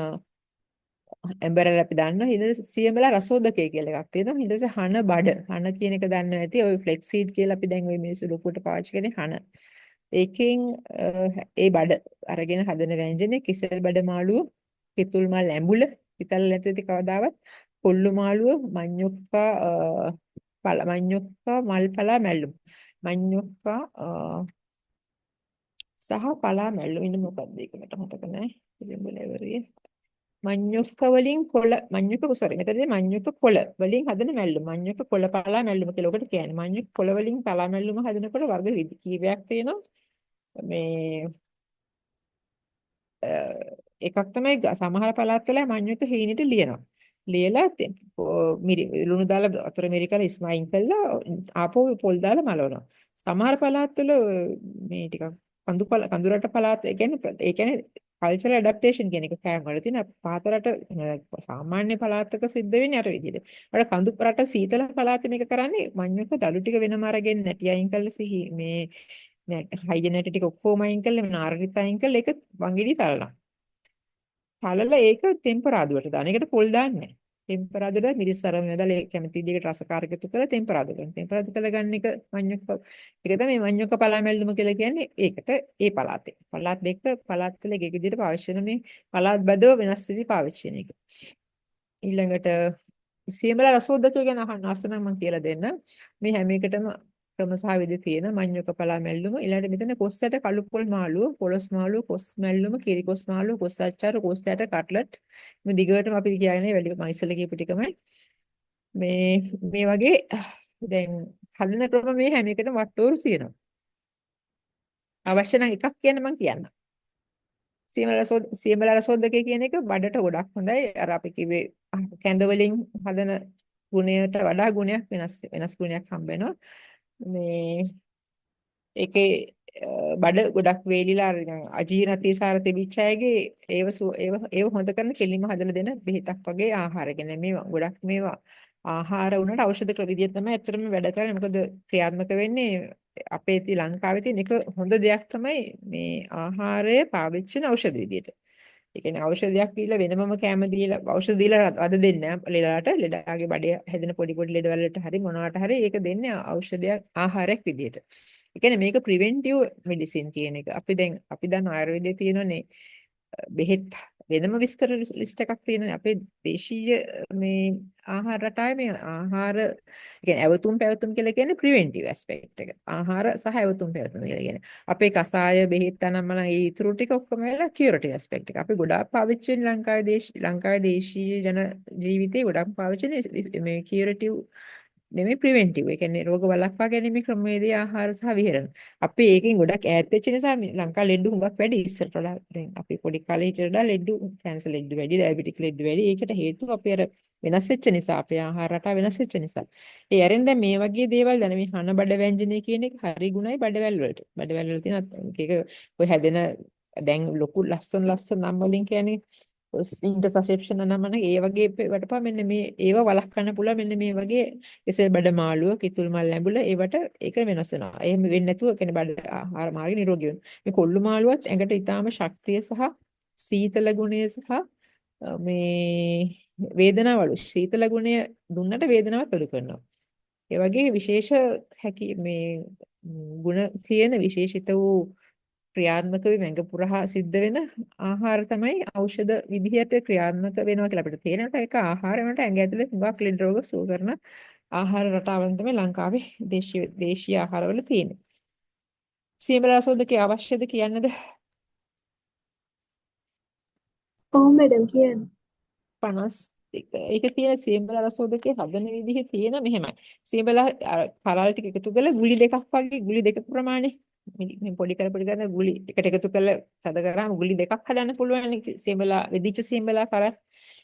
ඇඹරල අපි දන්නවා ඊට සියඹලා රසෝදකය කියලා එකක් තියෙනවා. ඊට පස්සේ හන බඩ. හන කියන එක දන්නවා ඇති. ඔය ෆ්ලෙක්ස් සීඩ් කියලා අපි දැන් ওই මිනිස්සු ලොකුවට පාවිච්චි කරන්නේ හන. ඒකෙන් ඒ බඩ අරගෙන හදන ව්‍යංජනේ කිසල් බඩ මාළුව, පිතුල් මල් ඇඹුල, පිතල් නැටි කවදාවත්, කොල්ලු මාළුව, මඤ්ඤොක්කා මඤ්ඤොක්කා මල්පලා මැල්ලුම්. මඤ්ඤොක්කා සහ පලා මැල්ලුම්. ඉන්න මොකක්ද ඒක මට මතක නැහැ. පිළිඹලවරිය. මඤ්ඤොක්ක වලින් කොළ මඤ්ඤොක්ක සෝරි මෙතනදී මඤ්ඤොක්ක කොළ වලින් හදන මැල්ලුම්. මඤ්ඤොක්ක කොළ පලා මැල්ලුම කියලා ඔකට කියන්නේ. මඤ්ඤොක්ක කොළ වලින් පලා මැල්ලුම හදනකොට වර්ග කීපයක් තියෙනවා. මේ එකක් තමයි සමහර පළාත්වල මඤ්ඤොක්ක හීනෙට ලියනවා. ලියලා ලුණු දාලා වතුර මිරි කරලා ඉස්මයින් කරලා ආපහු පොල් දාලා මලවනවා. සමහර පළාත්වල මේ ටිකක් කඳුරට පළාත් ඒ කියන්නේ කල්චරල් ඇඩැප්ටේෂන් කියන එක කෑම වල තියෙන පහත රට සාමාන්‍ය පළාතක සිද්ධ වෙන්නේ අර විදිහට. වල කඳු රට සීතල පළාතේ මේක කරන්නේ මඤ්ඤොක්ක දළු ටික වෙනම අරගෙන නැටි අයින් කරලා මේ හයිජනේට ටික ඔක්කොම අයින් කරලා නාරරිත් අයින් කරලා ඒක වංගෙඩි තලනවා. තලලා ඒක ටෙම්පරාදුවට දාන. ඒකට පොල් දාන්නේ නැහැ. ටෙම්පරාදුවට මිරිස් අරම යොදලා ඒ කැමති විදිහකට රසකාරක එකතු කරලා ටෙම්පරාදු කරනවා. ටෙම්පරාදු කරලා ගන්න එක මඤ්ඤොක්ක. ඒක තමයි මඤ්ඤොක්ක පලාමැල්ලුම කියලා කියන්නේ. ඒකට ඒ පළාතේ. පළාත් දෙක පළාත් වල එක එක විදිහට පාවිච්චි කරන මේ පළාත් බදව වෙනස් වෙවි පාවිච්චි කරන එක. ඊළඟට සියඹලා රසෝදකය ගැන අහන්න අසනම් මම කියලා දෙන්න. මේ හැම එකටම ක්‍රම සහ විදි තියෙන මඤ්ඤොක පලා මැල්ලුම ඊළඟට මෙතන කොස්සට කළු පොල් මාළුව පොළොස් මාළුව කොස් මැල්ලුම කිරි කොස් මාළුව කොස් අච්චාර කොස් ඇට කට්ලට් මේ දිගටම අපි කියන්නේ වැඩි මම ඉස්සෙල්ලා කියපු ටිකමයි මේ වගේ දැන් හදන ක්‍රම මේ හැම එකටම වට්ටෝරු තියෙනවා අවශ්‍ය නම් එකක් කියන්න මම කියන්නම් සියඹලා රසෝදකේ කියන එක බඩට ගොඩක් හොඳයි අර අපි කිව්වේ කැඳ වලින් හදන ගුණයට වඩා ගුණයක් වෙනස් ගුණයක් හම්බ වෙනවා මේ ඒකේ බඩ ගොඩක් වේලිලා අජීර්ණ අතිසාර තිබිච්ච අයගේ ඒව හොඳ කරන කෙලින්ම හදලා දෙන බෙහෙතක් වගේ ආහාර කියන්නේ මේවා ගොඩක් මේවා ආහාර වුණාට ඖෂධ ක්‍රම විදියට තමයි ඇත්තටම වැඩ කරන්නේ මොකද ක්‍රියාත්මක වෙන්නේ අපේ ලංකාවේ තියෙන එක හොඳ දෙයක් තමයි මේ ආහාරය පාවිච්චි කරන ඖෂධ විදියට. ඒ කියන්නේ ඖෂධයක් දීලා වෙනමම කැම දීලා ඖෂධ දීලා අද දෙන්නේ නැහැ ලෙඩට ලෙඩාගේ බඩේ හැදෙන පොඩි ලෙඩ වලට හරි මොනවාට හරි ඒක දෙන්නේ ඖෂධයක් ආහාරයක් විදියට. ඒ කියන්නේ මේක ප්‍රිවෙන්ටිව් මෙඩිසින් කියන එක. අපි දැන් ආයුර්වේදයේ තියෙනනේ බෙහෙත් වෙනම විස්තර ලිස්ට් එකක් තියෙනනේ අපේ දේශීය මේ ආහාර රටාවේ මේ ආහාර කියන්නේ ඇවතුම් පැවතුම් කියලා කියන්නේ ප්‍රිවෙන්ටිව් ඇස්පෙක්ට් එක. ආහාර සහ ඇවතුම් පැවතුම් කියලා කියන්නේ. අපේ කසාය බෙහෙත් අනම්මන ඒ ඉතුරු ටික ඔක්කොම වෙලා කියුරටිව් ඇස්පෙක්ට් එක. අපි ගොඩාක් පාවිච්චි වෙන ලංකාවේ දේශීය ජන ජීවිතේ ගොඩක් පාවිච්චි මේ කියුරටිව් නෙමෙයි ප්‍රිවෙන්ටිව්. ඒ කියන්නේ රෝග වළක්වා ගැනීමේ ක්‍රමවේදී ආහාර සහ විහරණ. අපි ඒකෙන් ගොඩක් ඈත් වෙච්ච නිසා ලංකාවේ ලෙඩ හුඟක් වැඩි ඉස්සරට වඩා. දැන් අපි පොඩි කාලේ හිටියට වඩා ලෙඩ කැන්සර් ලෙඩ වැඩි, ඩයබටික් ලෙඩ වැඩි. ඒකට හේතුව අපි අර වෙනස් වෙච්ච නිසා, අපේ ආහාර රටාව වෙනස් වෙච්ච නිසා. ඒ අරින් දැන් මේ වගේ දේවල් දැන් මේ හන බඩ ව්‍යංජනය කියන එක හරි ගුණයි බඩවැල් වලට. බඩවැල් වල තියෙන එක ඔය හැදෙන දැන් ලොකු ලස්සන නම් වලින් කියන්නේ ඉන්ටර්සෙප්ෂන් නමන ඒ වගේ වටපා මෙන්න මේ ඒව වළක්වන්න පුළුවන් මෙන්න මේ වගේ එසේ බඩ මාළුව කිතුල් මල් ලැබුල ඒවට ඒක වෙනස් වෙනවා. එහෙම වෙන්නේ නැතුව කියන්නේ බඩ ආහාර මාර්ගය නිරෝගී වෙනවා. මේ කොල්ලු මාළුවත් ඇඟට ඊටාම ශක්තිය සහ සීතල ගුණය සහ මේ වේදනාවලු සීතල ගුණය දුන්නට වේදනාවත් අඩු කරනවා. ඒ වගේ විශේෂ මේ ගුණ තියෙන විශේෂිත වූ ක්‍රියාත්මක වෙ මඟ පුරා සිද්ධ වෙන ආහාර තමයි ඖෂධ විදිහට ක්‍රියාත්මක වෙනවා කියලා අපිට තේරෙනට ඒක ආහාර වලට ඇඟ ඇතුලේ හුඟක් ලෙඩ රෝග සුව කරන ආහාර රටාවන් තමයි ලංකාවේ දේශීය ආහාරවල තියෙන්නේ. සියඹලා රසෝදකේ අවශ්‍යද කියන්නද? ඔව් මැඩම් කියන්න. 52 ඒක තියෙන සියඹලා රසෝදකේ හදන විදිහ තියෙන මෙහෙමයි. සියඹලා පළල් ටික එකතු කරලා ගුලි දෙකක් වගේ ගුලි දෙක ප්‍රමාණය මේ පොඩි කරලා ගුලි එකට එකතු කරලා සද කරාම ගුලි දෙකක් හදන්න පුළුවන් සියඹලා වෙදිච්ච සියඹලා කරා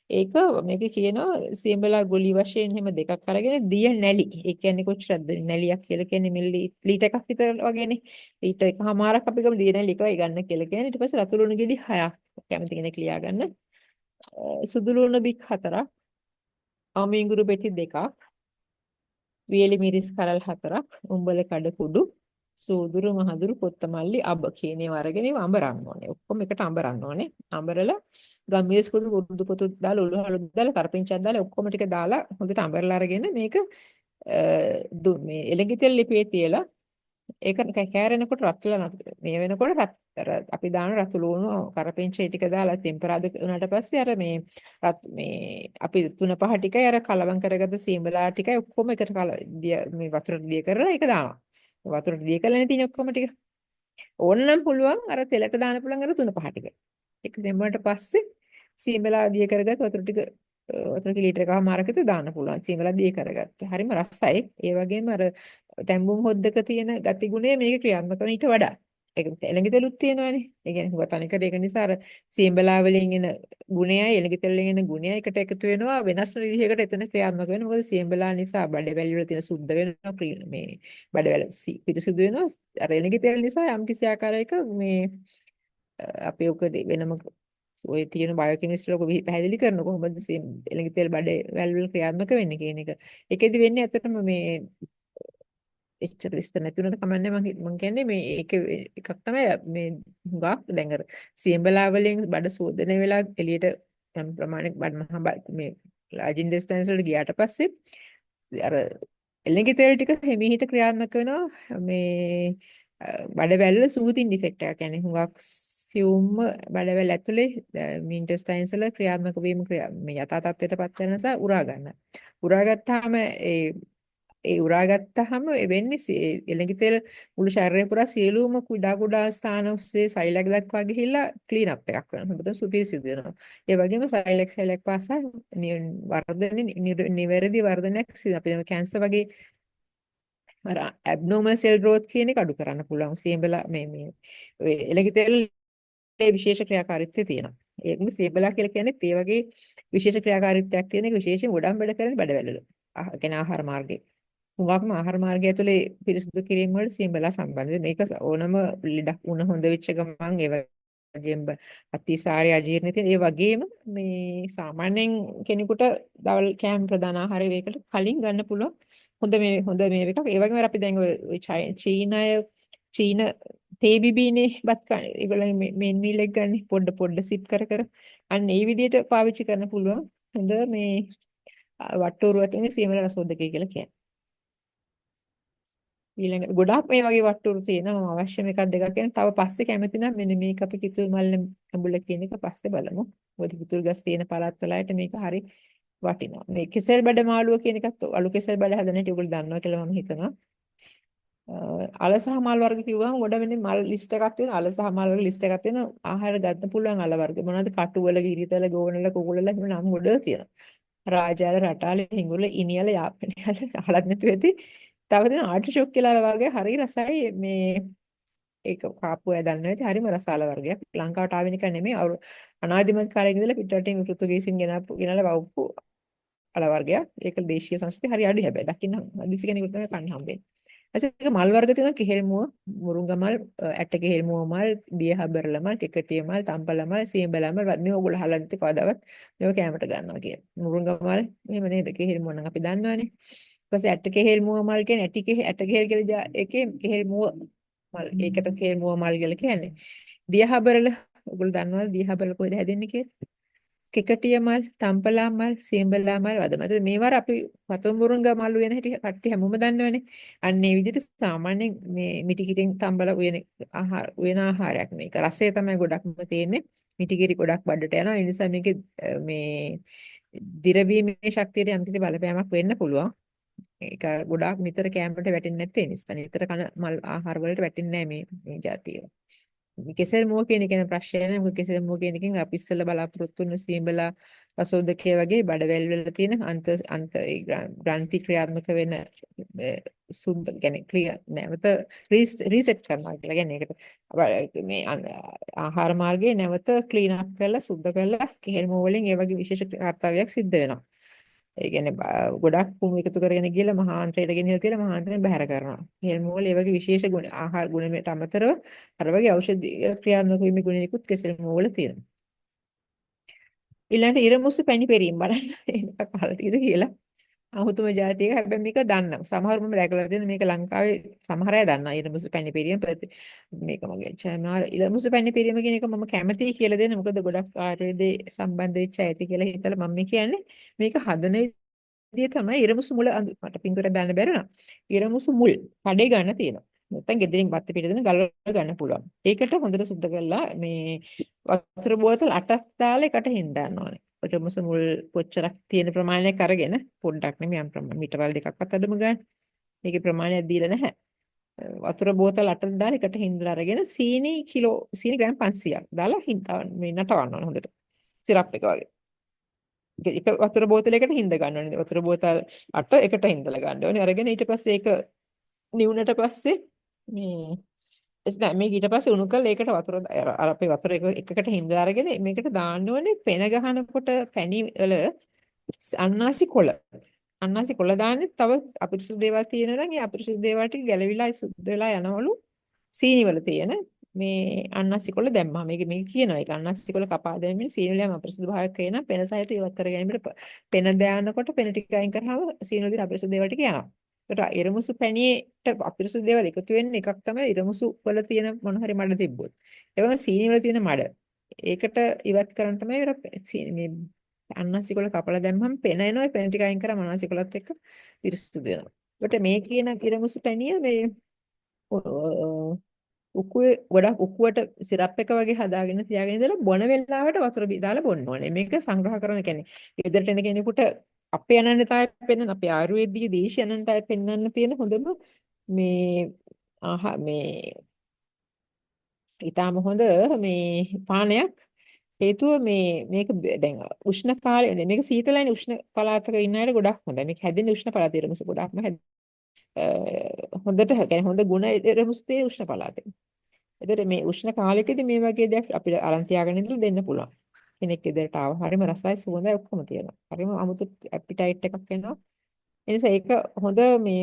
ඒක මේක කියනවා සියඹලා ගුලි වශයෙන් එහෙම දෙකක් අරගෙන දිය නැලි ඒ කියන්නේ කොච්චරද නැලියක් කියලා කියන්නේ මිලි ලීටර් එකක් විතර වගේනේ ලීටර් එකමාරක් අපි ගමු දිය නැලි එකයි ගන්න කියලා කියන්නේ ඊට පස්සේ රතු ලුණු ගෙඩි 6ක් කැමති කෙනෙක් ලියා ගන්න සුදු ලුණු බික් 4ක් අමිංගුරු පෙටි 2ක් වියලි මිරිස් කරල් 4ක් උඹල කඩ කුඩු සූදුරු මහදුරු කොත්තමල්ලි අබ කියන ඒවා අරගෙන ඒවා අඹරන්න ඕනේ. ඔක්කොම එකට අඹරන්න ඕනේ. අඹරලා ගම්මිරිස් කුඩු උරුදු පොතු දාලා උළු හලු දාලා කරපිංචක් දාලා ඔක්කොම ටික දාලා හොඳට අඹරලා අරගෙන මේක මේ එළඟි තෙල් ලිපේ තියලා ඒක කෑරෙනකොට රත් වෙලා මේ වෙනකොට අර අපි දාන රතු ලුණු කරපිංචා ටික දාලා ටෙම්පරාදු වුණාට පස්සේ අර මේ අපි 3-5 ටිකයි අර කලවම් කරගත්ත සීඹලා ටිකයි ඔක්කොම එකට මේ වතුරට දිය කරලා ඒක දානවා. වතුරට දිය කරලානේ තියෙන්නේ ඔක්කොම ටික. ඕනනම් පුළුවන් අර තෙලට දාන්න පුළුවන් අර 3-5 ටික. ඒක දැම්මට පස්සේ සීඹලා දිය කරගත්ත වතුර ටික වතුර ලීටර එකමාරකට දාන්න පුළුවන්. සීඹලා දිය කරගත්ත. හරිම රසයි. ඒ වගේම අර තැඹුම් හොද්දක තියෙන ගතිගුණය මේක ක්‍රියාත්මක කරන ඊට වඩා ඒක එළඟ තෙලුත් තියෙනවානේ. ඒ කියන්නේ හුඟ තනිකර ඒක නිසා අර සීඹලා වලින් එන ගුණයයි එළඟ තෙල් වලින් එන ගුණයයි එකට එකතු වෙනවා වෙනස් විදිහකට එතන ක්‍රියාත්මක වෙනවා. මොකද සීඹලා නිසා බඩවැල් වල තියෙන සුද්ධ වෙනවා මේ බඩවැල් පිරිසුදු වෙනවා. අර එළඟ තෙල් නිසා යම්කිසි ආකාරයක මේ අපි ඔක වෙනම ඔය තියෙන බයෝකෙමිස්ට්‍රි ලෝක පැහැදිලි කරන කොහොමද එළඟ තෙල් බඩවැල් වල ක්‍රියාත්මක වෙන්නේ කියන එක. ඒකෙදි වෙන්නේ ඇත්තටම මේ එච්චර විස්තර නැති උනට කමන්නේ මම කියන්නේ මේ ඒක එකක් තමයි මේ හුඟක් දැන් අර සියඹලා වලින් බඩ සෝදනය වෙලා එළියට යම් ප්‍රමාණයක් බඩ මහා මේ large intestines වලට ගියාට පස්සේ අර එළඟ තෙල් ටික හිමීට ක්‍රියාත්මක වෙනවා මේ බඩවැල් වල සූතින් ඉෆෙක්ට් එකක්. කියන්නේ හුඟක් සියුම්ම බඩවැල් ඇතුලේ මේ intestines වල ක්‍රියාත්මක වීම මේ යථා තත්ත්වයටපත් වෙන නිසා උරා ගන්නවා. උරා ගත්තාම ඒ උරාගත්තාම වෙන්නේ එළඟ තෙල් මුළු ශරීරය පුරා සියලුම කුඩා කුඩා ස්ථාන ඔස්සේ සෛලයක් දක්වා ගිහිල්ලා ක්ලීන් අප් එකක් වෙනවා. හොඳට සුපිරිසිදු වෙනවා. ඒ වගේම සෛලයක් පාසා නිවැරදි වර්ධනයක් අපි කැන්සර් වගේ අර ඇබ්නෝමල් සෙල් ග්‍රෝත් කියන එක අඩු කරන්න පුළුවන්. සියඹලා මේ ඔය එළඟ තෙල් විශේෂ ක්‍රියාකාරීත්වය තියෙනවා. ඒකම සියඹලා කියලා කියන්නේ ඒ වගේ විශේෂ ක්‍රියාකාරීත්වයක් තියෙන එක විශේෂයෙන් ගොඩක් වැඩ කරන බඩවැල් වල. කියන්නේ ආහාර මාර්ගයේ හුඟක්ම ආහාර මාර්ගය ඇතුලේ පිරිසිදු කිරීම වලට සියඹලා සම්බන්ධයි. මේක ඕනම ලෙඩක් වුණ හොඳ වෙච්ච ගමන් ඒ වගේම අතිසාරය අජීර්ණය තියෙන ඒ වගේම මේ සාමාන්‍යයෙන් කෙනෙකුට දවල් කෑම ප්‍රධාන ආහාර වේකට කලින් ගන්න පුළුවන් හොඳ මේ එකක්. ඒ වගේම අපි දැන් ඔය චීන තේ බිබීනේ බත් කන ඒගොල්ලන් මේන් මීල් එක ගන්න පොඩ සිප් කර අන්න ඒ විදිහට පාවිච්චි කරන්න පුළුවන්. හොඳ මේ වට්ටෝරුවක් කියන්නේ සියඹලා රසෝදකය කියලා කියන්නේ. ඊළඟට ගොඩාක් මේ වගේ වට්ටුරු තියෙනවා. මම අවශ්‍යම එකක් දෙකක් කියන. තව පස්සේ කැමති නම් මෙන්න මේක අපි කිතුල් මල්ල ඇඹුල කියන එක පස්සේ බලමු. මොකද කිතුල් ගස් තියෙන පළාත් වලට මේක හරි වටිනවා. මේ කෙසෙල් බඩ මාළුව කියන එකත් අලු කෙසෙල් බඩ හදන හැටි ඔයගොල්ලෝ දන්නවා කියලා මම හිතනවා. අල සහ මල් වර්ග කිව්වම ගොඩ වෙන්නේ මල් ලිස්ට් එකක් තියෙනවා. අල සහ මල් වර්ග ලිස්ට් එකක් තියෙනවා. ආහාර ගන්න පුළුවන් අල වර්ග. මොනවද? කටු වල, ගිරිතල, ගෝවනල, කුකුලල එහෙම නම් ගොඩ තියෙනවා. රාජාල, රටාල, හිඟුල, ඉනියල, යාපනයල අහලත් නැතුව ඇති. තව තියෙන ආටිෂොක් කියලා වර්ගය හරි රසයි මේ ඒක කාපු අය දන්නවා ඇති හරිම රසාල වර්ගයක්. ලංකාවට ආවෙන එක නෙමෙයි අනාදිමත් කාලයක ඉඳලා පිටරටින් පෘතුගීසින් ගෙනලා වවපු අල වර්ගයක්. ඒක දේශීය සංස්කෘතිය හරි අඩුයි හැබැයි. දකින්න හදිසි කෙනෙකුට තමයි කන්න හම්බෙන්නේ. ඒක මල් වර්ග තියෙනවා කෙහෙල් මුව, මුරුංග මල්, ඇට කෙහෙල් මුව මල්, දිය හබරල මල්, කෙකටිය මල්, තම්පල මල්, සියඹලා මල් මේ ඔයගොල්ලෝ අහලා නැති කවදාවත් මේව කැමරට ගන්නවා කියලා. මුරුංග මල් එහෙම නේද? කෙහෙල් මුව නම් අපි දන්නවනේ. ඊපස්සේ ඇට කෙහෙල් මුව මල් කියන්නේ ඇට කෙහෙල් කියලා එකේ කෙහෙල් මුව මල් ඒකට කෙහෙල් මුව මල් කියලා කියන්නේ. දිය හබරල ඔයගොල්ලෝ දන්නවද දිය හබරල කොහෙද හැදෙන්නේ කියලා? කෙකටිය මල්, තම්පලා මල්, සියඹලා මල් වදමද මේවාර අපි වතුන් මුරුංග මල් වෙන හැටි කට්ටිය හැමෝම දන්නවනේ. අන්න ඒ විදිහට සාමාන්‍යයෙන් මේ මිටිකිරින් තම්බලා උයන ආහාරයක් මේක. රසය තමයි ගොඩක්ම තියෙන්නේ. මිටිකිරි ගොඩක් බඩට යනවා. ඒ නිසා මේකේ මේ දිරවීමේ ශක්තියට යම්කිසි බලපෑමක් වෙන්න පුළුවන්. ඒක ගොඩාක් නිතර කැමරට වැටෙන්නේ නැත්තේ නිසා නිතර කන මල් ආහාර වලට වැටෙන්නේ නැහැ මේ જાතිය. කෙසෙල් මුව කියන එක නේ ප්‍රශ්නය නෑ. මොකද කෙසෙල් මුව කියන එකෙන් අපි ඉස්සෙල්ලා බලාපොරොත්තු වෙන සීඹලා රසෝදකය වගේ බඩවැල් වල තියෙන ග්‍රන්ථි ක්‍රියාත්මක වෙන සුද්ධ කියන්නේ නැවත රීසෙට් කරනවා කියලා කියන්නේ ඒකට මේ ආහාර මාර්ගයේ නැවත ක්ලීන් අප් කරලා සුද්ධ කරලා කෙහෙල් මුව වලින් ඒ වගේ විශේෂ කාර්යයක් සිද්ධ වෙනවා. ඒ කියන්නේ ගොඩක් කුණු එකතු කරගෙන ගිහලා මහාන්ත්‍රයට ගෙනියලා තියලා මහාන්ත්‍රයෙන් බැහැර කරනවා. කෙහෙල් මුව වල ඒ වගේ විශේෂ ගුණ ආහාර ගුණයට අමතරව අර වගේ ඖෂධ ක්‍රියාත්මක වීමේ ගුණයකුත් කෙසෙල් මුව වල තියෙනවා. ඊළඟට ඉරමුස්සු පැණි පෙරීම බලන්න මේක අහලා තියෙද කියලා. අමුතුම જાතියක හැබැයි මේක දන්නවා. සමහරව මම දැකලා තියෙන මේක ලංකාවේ සමහර අය දන්නවා ඉරමුස්සු පැණි පෙරීම මේක මගේ චානල් ඉරමුස්සු පැණි පෙරීම කියන එක මම කැමතියි කියලා දෙන්න. මොකද ගොඩක් ආයුර්වේදේ සම්බන්ධ වෙච්ච ඇති කියලා හිතලා මම කියන්නේ මේක හදන විදිය තමයි ඉරමුස්සු මුල මට පින්තූරය දාන්න බැරුණා. ඉරමුස්සු මුල් කඩේ ගන්න තියෙනවා. නැත්නම් ගෙදරින් බත් පිට දෙන ගලවලා ගන්න පුළුවන්. ඒකට හොඳට සුද්ධ කරලා මේ වතුර බෝතල් 8ක් දාලා එකට හෙන් දාන්න ඕනේ. ඔටමස මුල් කොච්චරක් තියෙන ප්‍රමාණයක් අරගෙන පොඩ්ඩක් නෙමෙයි යම් ප්‍රමාණයක් මීටරවල දෙකක්වත් අඩුම ගන්න. මේකේ ප්‍රමාණයක් දීලා නැහැ. වතුර බෝතල් 8ක් දාලා එකට හින්දලා අරගෙන සීනි ග්‍රෑම් 500ක් දාලා මේ නටවන්න ඕන හොඳට. සිරප් එක වගේ. එක වතුර බෝතලයකට හින්ද ගන්න ඕනේ. වතුර බෝතල් 8 එකට හින්දලා ගන්න ඕනේ. අරගෙන ඊට පස්සේ ඒක නිවුනට පස්සේ මේ එස්නා මේක ඊට පස්සේ උණු කරලා ඒකට වතුර අර අපේ වතුර එකකට හින්දලා අරගෙන මේකට දාන්න ඕනේ පෙන ගහනකොට පැණි වල අන්නාසි කොළ. අන්නාසි කොළ දාන්නේ තව අපිරිසුදු දේවල් තියෙනවා නම් ඒ අපිරිසුදු දේවල් ටික ගැලවිලා සුද්ධ වෙලා යනවලු සීනි වල තියෙන මේ අන්නාසි කොළ දැම්මා. මේක කියනවා ඒක අන්නාසි කොළ කපා දැම්මේ සීනි වල යම් අපිරිසුදු භාවයක් වෙන පෙන සහිත ඉවත් කර ගැනීමට පෙන දානකොට පෙන ටික අයින් කරාම සීනි වල තියෙන අපිරිසුදු දේවල් ටික යනවා. ඒකට ඉරමුසු පැණියට අපිරිසුදු දේවල් එකතු වෙන්නේ එකක් තමයි ඉරමුසු වල තියෙන මොන හරි මඩ තිබ්බොත්. ඒ වගේම සීනි වල තියෙන මඩ. ඒකට ඉවත් කරන්න තමයි මේ අන්නාසි කොළ කපලා දැම්මම පෙන එනවා. පෙන ටික අයින් කරාම අන්නාසි කොළත් එක්ක පිරිසිදු වෙනවා. ඒකට මේ කියන ඉරමුසු පැණිය මේ උකුවේ ගොඩක් උකුවට සිරප් එක වගේ හදාගෙන තියාගෙන ඉඳලා බොන වෙලාවට වතුර දාලා බොන්න ඕනේ. මේක සංග්‍රහ කරන කියන්නේ ගෙදරට එන කෙනෙකුට අපේ අනන්‍යතාවය පෙන්වන්න අපේ ආයුර්වේදීය දේශීය අනන්‍යතාවය පෙන්වන්න තියෙන හොඳම මේ ඊටාම හොඳ මේ පානයක් හේතුව මේක දැන් උෂ්ණ කාලේ මේක සීතලයිනේ උෂ්ණ පළාතක ඉන්න අයට ගොඩක් හොඳයි. මේක හැදෙන්නේ උෂ්ණ පළාතේ ඉරමුසු ගොඩක්ම හොඳට يعني හොඳ ගුණ ඉරමුසු තේ උෂ්ණ පළාතේ. ඒතර මේ උෂ්ණ කාලෙකදී මේ වගේ දෙයක් අපිට අරන් තියාගෙන ඉඳලා දෙන්න පුළුවන්. කෙනෙක් ගෙදරට ආව හරිම රසයි සුවඳයි ඔක්කොම තියෙනවා. හරිම අමුතු ඇපිටයිට් එකක් එනවා. ඒ නිසා ඒක හොඳ මේ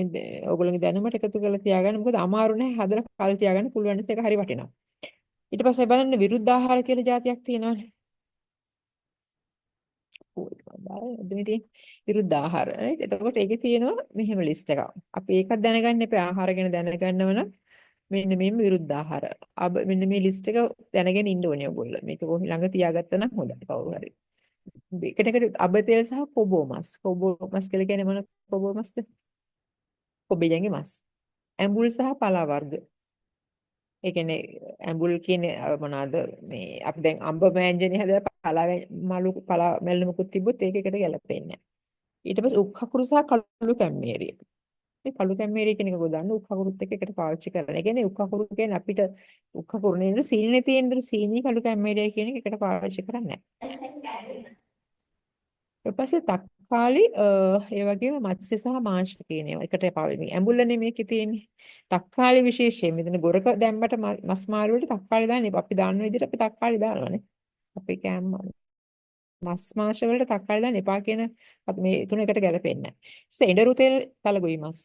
ඔයගොල්ලෝගේ දැනුමට එකතු කරලා තියාගන්න. මොකද අමාරු නැහැ හදලා කල් තියාගන්න පුළුවන් නිසා ඒක හරි වටිනවා. ඊට පස්සේ බලන්න විරුද්ධ ආහාර කියලා જાතියක් තියෙනවානේ. විරුද්ධ ආහාර. එතකොට ඒකේ තියෙනවා මෙහෙම ලිස්ට් එකක්. අපි ඒකත් දැනගන්න එපා. ආහාර ගැන දැනගන්නව නම් මෙන්න මේ විරුද්ධ ආහාර. මෙන්න මේ ලිස්ට් එක දැනගෙන ඉන්න ඕනේ ඔයගොල්ලෝ. මේක කොහොම ළඟ තියාගත්තා නම් හොඳයි කවුරු හරි. එකට අබ තෙල් සහ කොබෝ මස්. කොබෝ මස් කියලා කියන්නේ මොන කොබෝ මස්ද? කොබියන්ගේ මස්. ඇඹුල් සහ පලා වර්ග. ඒ කියන්නේ ඇඹුල් කියන්නේ මොනවාද මේ අපි දැන් අඹ වෑංජනේ හදලා පලා මැල්ලමකුත් තිබ්බොත් ඒක එකට ගැලපෙන්නේ නැහැ. ඊට පස්සේ උක් කකුරු සහ කළු කැම්මේරිය. මේ කළු කැම්මේරිය කියන එක ගොඩක් උක් කකුරුත් එකට පාවිච්චි කරන. ඒ කියන්නේ උක් කකුරු කියන්නේ අපිට උක් කකුරු නෙවෙයි සීනිනේ තියෙන සීනි කළු කැම්මේරිය කියන එක එකට පාවිච්චි කරන්නේ නැහැ. ඊට පස්සේ තක්කාලි ඒ වගේම මත්ස්‍ය සහ මාංශ කියන ඒවා එකට පාවිච්චි. ඇඹුල්ලනේ මේකේ තියෙන්නේ. තක්කාලි විශේෂයෙන් මෙතන ගොරක දැම්මට මස් මාළු වලට තක්කාලි දාන්නේ. අපි දාන විදිහට අපි තක්කාලි දානවානේ. අපේ කෑම මස් මාංශ වලට තක්කාලි දාන්න එපා කියන මේ තුන එකට ගැලපෙන්නේ නැහැ. එඬරු තෙල් තලගොයි මස්.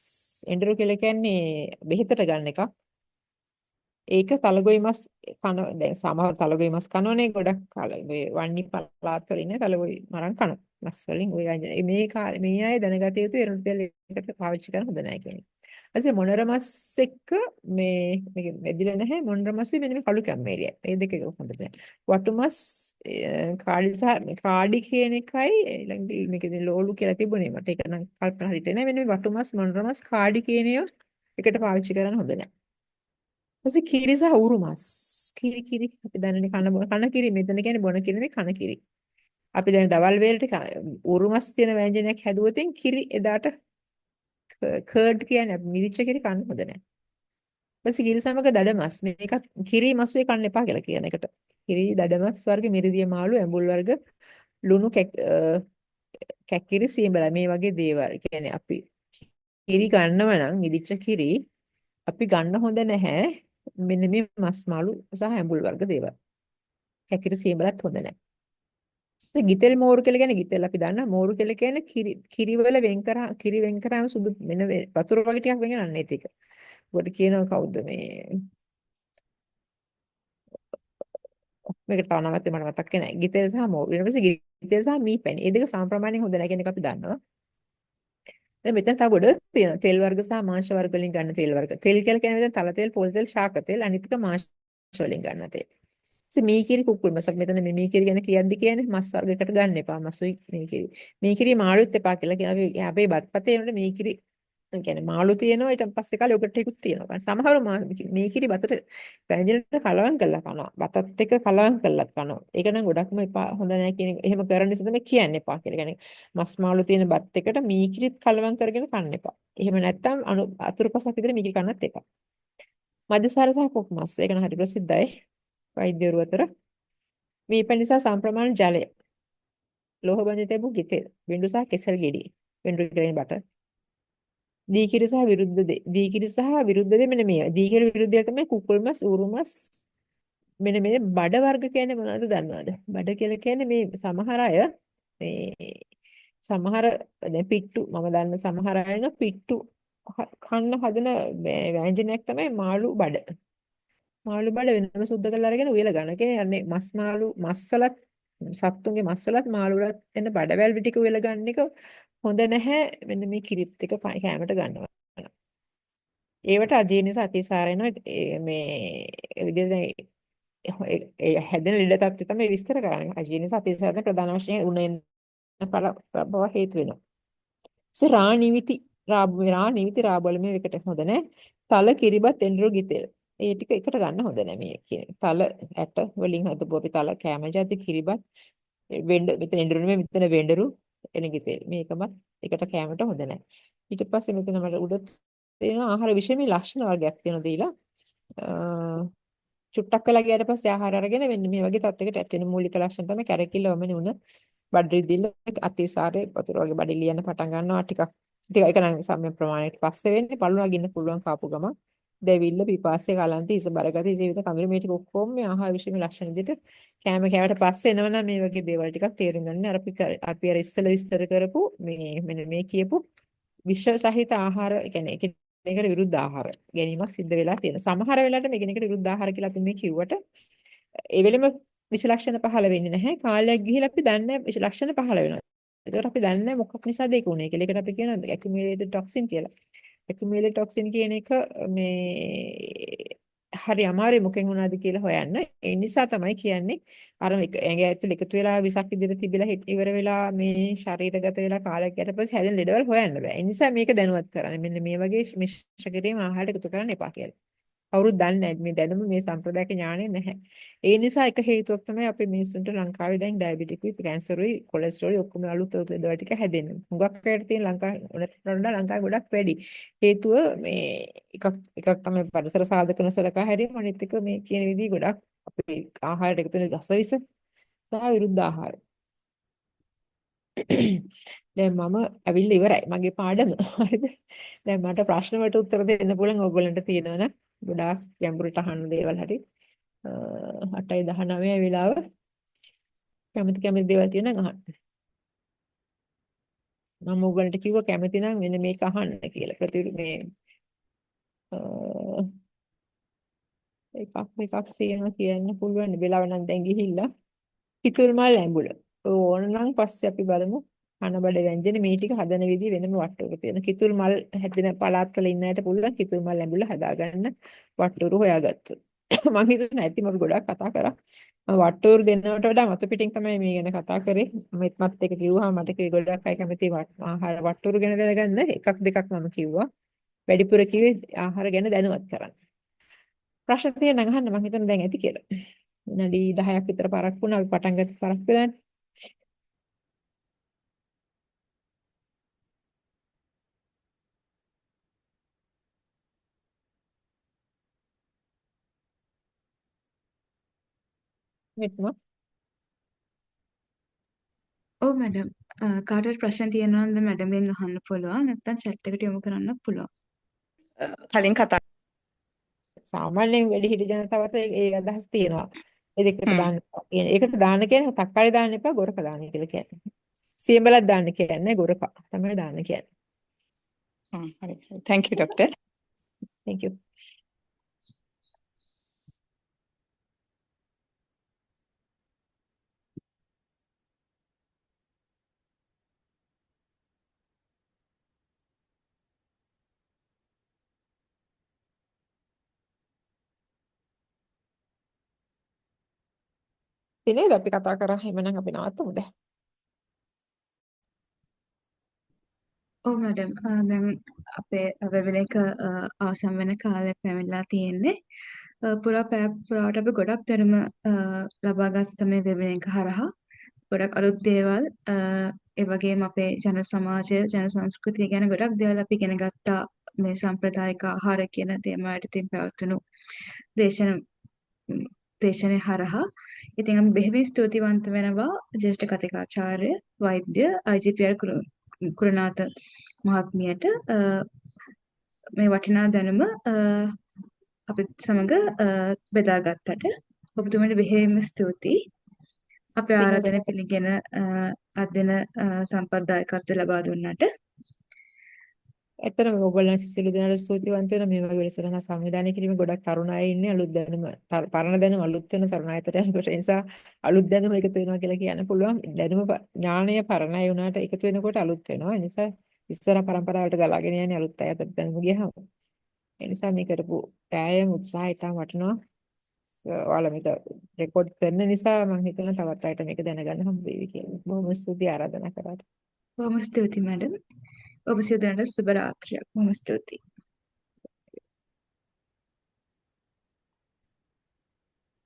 එඬරු කියලා කියන්නේ බෙහෙතට ගන්න එකක්. ඒක තලගොයි මස් කන දැන් සමහර තලගොයි මස් කනවනේ ගොඩක් මේ වන්නි පළාත් වල ඉන්නේ තලගොයි මරන් කන මස් වලින් ඔය මේ අය දැනගත යුතු එරණු තෙල් එකට පාවිච්චි කරන්න හොඳ නැහැ කියන්නේ. ඊපස්සේ මොනර මස් එක්ක මේක වැදිලා නැහැ මොනර මස් මෙන්න මේ කළු කැම්මේරිය. මේ දෙක හොඳ නැහැ. වටු මස් කාඩි කියන එකයි ඊළඟ මේකේ ලෝලු කියලා තිබුණේ මට ඒක නම් කල්පනා හරියට නෑ මෙන්න මේ වටු මස් මොනර මස් කාඩි කියන ඒවා එකට පාවිච්චි කරන්න හොඳ නැහැ. ඊපස්සේ කිරි සහ උරු මස්. කිරි අපි දන්නනේ කන කිරි මෙතන කියන්නේ බොන කිරි නෙවෙයි කන කිරි. අපි දැන් දවල් වේලට උරු මස් තියෙන ව්‍යංජනයක් හැදුවොත් කිරි එදාට කර්ඩ් කියන්නේ අපි මිරිච්ච කිරි කන්න හොඳ නැහැ. ඊපස්සේ කිරි සමග දඩ මස් මේකත් කිරි මස්ුවේ කන්න එපා කියලා කියන එකට. කිරි දඩ මස් වර්ග මිරිදිය මාළු ඇඹුල් වර්ග ලුණු කැකිරි සීඹලා මේ වගේ දේවල්. කියන්නේ අපි කිරි ගන්නව නම් මිදිච්ච කිරි අපි ගන්න හොඳ නැහැ. මෙන්න මේ මස් මාළු සහ ඇඹුල් වර්ග දේවල්. කැකිරි සීඹලත් හොඳ නැහැ. ගිතෙල් මෝරු කියලා කියන්නේ ගිතෙල් අපි දන්නා මෝරු කියලා කියන්නේ කිරි වල කිරි වෙන් කරාම සුදු මෙන්න වතුර වගේ ටිකක් වෙන් කරන්නේ ඒක. ඔකට කියනවා කවුද මේකට තව නමක් මට මතක් වෙන්නේ නැහැ. ගිතෙල් සහ මෝරු. ඊට පස්සේ ගිතෙල් සහ මී පැණි. මේ දෙක සමප්‍රමාණයෙන් හොඳ නැහැ කියන එක අපි දන්නවා. දැන් මෙතන තව ගොඩ තියෙනවා. තෙල් වර්ග සහ මාංශ වර්ග වලින් ගන්න තෙල් වර්ග. තෙල් කියලා කියන්නේ මෙතන තල තෙල්, පොල් තෙල්, ශාක තෙල්, අනිත් එක මාංශ වලින් ගන්න තෙල්. මීකිරි කුකුල් මසක් මෙතන මේ මීකිරි ගැන කියද්දි කියන්නේ මස් වර්ගයකට ගන්න එපා මසුයි මීකිරි මාළුත් එපා කියලා කියන අපි අපේ බත්පතේ වල මීකිරි ඒ කියන්නේ මාළු තියෙනවා ඊට පස්සේ කාලේ යෝගට් එකකුත් තියෙනවා. සමහරව මේ කිරි බතට වෑංජනට කලවම් කරලා කනවා. බතත් එක්ක කලවම් කරලා කනවා. ඒක නම් ගොඩක්ම එපා හොඳ නැහැ කියන එක. එහෙම කරන්න නිසා තමයි කියන්න එපා කියලා. කියන්නේ මස් මාළු තියෙන බත් එකට මී කිරිත් කලවම් කරගෙන කන්න එපා. එහෙම නැත්නම් අතුරුපසක් විදිහට මී කිරි කන්නත් එපා. මද්යසාර සහ කොක් මස් ඒක නම් හරි ප්‍රසිද්ධයි වෛද්‍යවරු අතර. මේ පැන් නිසා සම්ප්‍රමාණ ජලය, ලෝහ බඳිත තිබු ගිතෙල්, බිඳු සහ කෙසෙල් ගෙඩි, බිඳු ග්‍රේන් බටර්, දීකිරි සහ විරුද්ධ දේ. දීකිරි සහ විරුද්ධ දේ මෙන්න මේ. දීකිරි විරුද්ධ දේ තමයි කුකුල් මස්, ඌරු මස්. මෙන්න මේ බඩ වර්ග කියන්නේ මොනවද දන්නවද? බඩ කියලා කියන්නේ මේ සමහර අය මේ සමහර දැන් පිට්ටු මම දන්න සමහර අය න පිට්ටු කන්න හදන ව්‍යංජනයක් තමයි මාළු බඩ. මාළු බඩ වෙනම සුද්ධ කරලා අරගෙන උයලා ගන්න. කියන්නේ යන්නේ මස් මාළු මස්සලත් සත්තුන්ගේ මස්සලත් මාළු වලත් එන බඩවැල් ටික උයලා ගන්න එක හොඳ නැහැ. මෙන්න මේ කිරිත් එක කෑමට ගන්නවා. ඒවට අජීර්ණ අතිසාර වෙනවා. මේ විදිහට හැදෙන ලෙඩ තත්ත්වය තමයි විස්තර කරන්නේ. අජීර්ණ අතිසාරද ප්‍රධාන වශයෙන් උණෙන් බව හේතු වෙනවා. රා නිවිති රාබවල මේ එකට හොඳ නැහැ. තල කිරිබත් එඬරු ගිතෙල්. ඒ ටික එකට ගන්න හොඳ නැහැ මේ කියන්නේ. තල ඇට වලින් හදපු අපි තල කැම ජාති කිරිබත් මෙතන එඬරු නෙමෙයි මෙතන වෙඬරු එනගිතෙල්. මේකමත් එකට කැමට හොඳ නැහැ. ඊට පස්සේ මෙතන මට උඩ තියෙන ආහාර විශේෂ ලක්ෂණ වර්ගයක් තියෙනවා දීලා. චුට්ටක් වෙලා ගියාට පස්සේ ආහාර අරගෙන මෙන්න මේ වගේ තත්යකට ඇති වෙන මූලික ලක්ෂණ තමයි කැරකිල්ල වමනේ උන බඩ රිදිල්ල අතිසාරේ වතුර වගේ බඩ ලියන්න පටන් ගන්නවා ටික ඒක නම් සම්‍ය ප්‍රමාණයට පස්සේ වෙන්නේ පළුණා ගින්න පුළුවන් කාපු ගම දැවිල්ල පිපාසය කලන්තය ඉස බරගත ඉසවිත කඳුළු මේ ටික ඔක්කොම මේ ආහාර විශේෂ ලක්ෂණ විදිහට කෑම කෑවට පස්සේ එනවනම් මේ වගේ දේවල් ටිකක් තේරුම් ගන්න අපි අර ඉස්සෙල්ලා විස්තර කරපු මෙන්න මේ කියපු විෂ සහිත ආහාර කියන්නේ මේකට විරුද්ධ ආහාර ගැනීමක් සිද්ධ වෙලා තියෙනවා. සමහර වෙලාවට මේකට විරුද්ධ ආහාර කියලා අපි මේ කිව්වට ඒ වෙලෙම විෂ ලක්ෂණ පහළ වෙන්නේ නැහැ. කාලයක් ගිහිල්ලා අපි දන්නේ විෂ ලක්ෂණ පහළ වෙනවා. ඒකට අපි දන්නේ මොකක් නිසාද ඒක උනේ කියලා. ඒකට අපි කියනවා ඇකියුමුලේටඩ් टॉक्सिन කියලා. ඇකියුමුලේටඩ් टॉक्सिन කියන එක මේ හරි අමාරුයි මොකෙන් වුණාද කියලා හොයන්න. ඒ නිසා තමයි කියන්නේ අර ඇඟ ඇතුලේ එකතු වෙලා විසක් විදිහට තිබිලා ඉවර වෙලා මේ ශරීරගත වෙලා කාලයක් ගියට පස්සේ හැදෙන ලෙඩවල හොයන්න බෑ. ඒ නිසා මේක දැනුවත් කරන්න. මෙන්න මේ වගේ මිශ්‍ර කිරීම ආහාරයට එකතු කරන්න එපා කියලා. කවුරුත් දන්නේ නැහැ මේ දැනුම මේ සම්ප්‍රදායික ඥාණය නැහැ. ඒ නිසා එක හේතුවක් තමයි අපේ මිනිස්සුන්ට ලංකාවේ දැන් ඩයබටික්ුයි කැන්සරුයි කොලෙස්ටරෝලයි ඔක්කොම අලුත් දේවල් ටික හැදෙන්නේ. හුඟක් අයට තියෙන ලංකාවේ ගොඩක් වැඩි. හේතුව මේ එකක් තමයි පරිසර සාධක නොසලකා හැරීම අනිත් එක මේ කියන විදිහ ගොඩක් අපේ ආහාරයට එකතු වෙන ගසවිස සහ විරුද්ධ ආහාර. දැන් මම ඇවිල්ලා ඉවරයි මගේ පාඩම. හරිද? දැන් මට ප්‍රශ්න වලට උත්තර දෙන්න පුළුවන් ඕගොල්ලන්ට තියෙනවනේ. ගොඩාක් ගැඹුරට අහන්න දේවල් හරි 8:19 වෙලාව කැමති දේවල් තියෙනවා නම් අහන්න. මම ඕගොල්ලන්ට කිව්වා කැමති නම් මෙන්න මේක අහන්න කියලා. මේ එකක් තියෙනවා කියන්න පුළුවන්. වෙලාව නම් දැන් ගිහිල්ලා කිතුල් මල් ඇඹුල. ඕන නම් පස්සේ අපි බලමු. කනබඩ ව්‍යංජන මේ ටික හදන විදිහ වෙනම වට්ටුවක තියෙන. කිතුල් මල් හැදෙන පළාත් වල ඉන්න අයට පුළුවන් කිතුල් මල් ඇඹුල හදාගන්න වට්ටුරු හොයාගත්තොත්. මම හිතන්නේ නැති මම ගොඩක් කතා කරා. මම වට්ටුරු දෙන්නවට වඩා මතු පිටින් තමයි මේ ගැන කතා කරේ. මත් එක කිව්වහම මට කිව්වේ ගොඩක් අය කැමති ආහාර වට්ටුරු ගැන දැනගන්න එකක් දෙකක් මම කිව්වා. වැඩිපුර කිව්වේ ආහාර ගැන දැනුවත් කරන්න. ප්‍රශ්න තියෙනවා නම් අහන්න මම හිතන්නේ දැන් ඇති කියලා. විනාඩි 10ක් විතර පරක් වුණා අපි පටන් ගත්ත පරක් වෙලානේ. මෙත්ම ඔව් මැඩම්. කාටවත් ප්‍රශ්න තියෙනවා නම් මැඩම්ගෙන් අහන්න පුළුවන්. නැත්නම් chat එකට යොමු කරන්න පුළුවන්. කලින් කතා සාමාන්‍යයෙන් වැඩිහිටි ජනතාව අතර ඒ අදහස් තියෙනවා. ඒ දෙකට හ්ම් දාන්න. ඒකට දාන්න කියන්නේ තක්කාලි දාන්න එපා ගොරක දාන්න කියලා කියන්නේ. සියඹලක් දාන්න කියන්නේ ගොරක තමයි දාන්න කියන්නේ. හරි thank you doctor Thank you. ඉතින් අපි කතා කරා එහෙමනම් අපි නවත්තමු දැන්. ඔව් මැඩම් දැන් අපේ වෙබින එක අවසන් වෙන කාලය පැමිණලා තියෙන්නේ. පුරා පැයක් පුරාවට අපි ගොඩක් දැනුම ලබා ගත්ත මේ වෙබින එක හරහා. ගොඩක් අලුත් දේවල් ඒ වගේම අපේ ජන සමාජය ජන සංස්කෘතිය ගැන ගොඩක් දේවල් අපි ඉගෙන ගත්තා මේ සම්ප්‍රදායික ආහාර කියන තේමාව යටතේ පැවතුණු දේශනය හරහා. ඉතින් අපි බෙහෙවින් ස්තුතිවන්ත වෙනවා ජ්‍යෙෂ්ඨ කතිකාචාර්ය වෛද්‍ය IGPR කුලනාත මහත්මියට මේ වටිනා දැනුම අපිත් සමග බෙදාගත්තට ඔබතුමන්ට බෙහෙවින්ම ස්තුතියි. අපේ ආරාධනය පිළිගෙන අධ්‍යයන සම්ප්‍රදායිකත්වය ලබා දුන්නට. ඇත්තටම ඔයගොල්ලන් සියලු දෙනාට ස්තුතිවන්ත වෙනවා මේ වගේ වැඩසටහන සංවිධානය කිරීමේ ගොඩක් තරුණ අය ඉන්නේ අලුත් දැනුම පරණ දැනුම අලුත් වෙන තරුණ අයට යනකොට ඒ නිසා අලුත් දැනුම එකතු වෙනවා කියලා කියන්න පුළුවන් දැනුම ඥානය පරණයි වුණාට එකතු වෙනකොට අලුත් වෙනවා ඒ නිසා ඉස්සර පරම්පරාවට ගලාගෙන යන්නේ අලුත් අය අතට දැනුම ගියහම ඒ නිසා මේ කරපු පෑයම උත්සාහය ඉතාම වටිනවා ඔයාලා මේක රෙකෝඩ් කරන නිසා මම හිතනවා තවත් අයට මේක දැනගන්න හම්බ වෙයි කියලා බොහොම ස්තුතියි ආරාධනා කරාට බොහොම ස්තුතියි මැඩම්. ඔබ සියලු දෙනාට සුබ රාත්‍රියක්. බොහොම ස්තුතියි.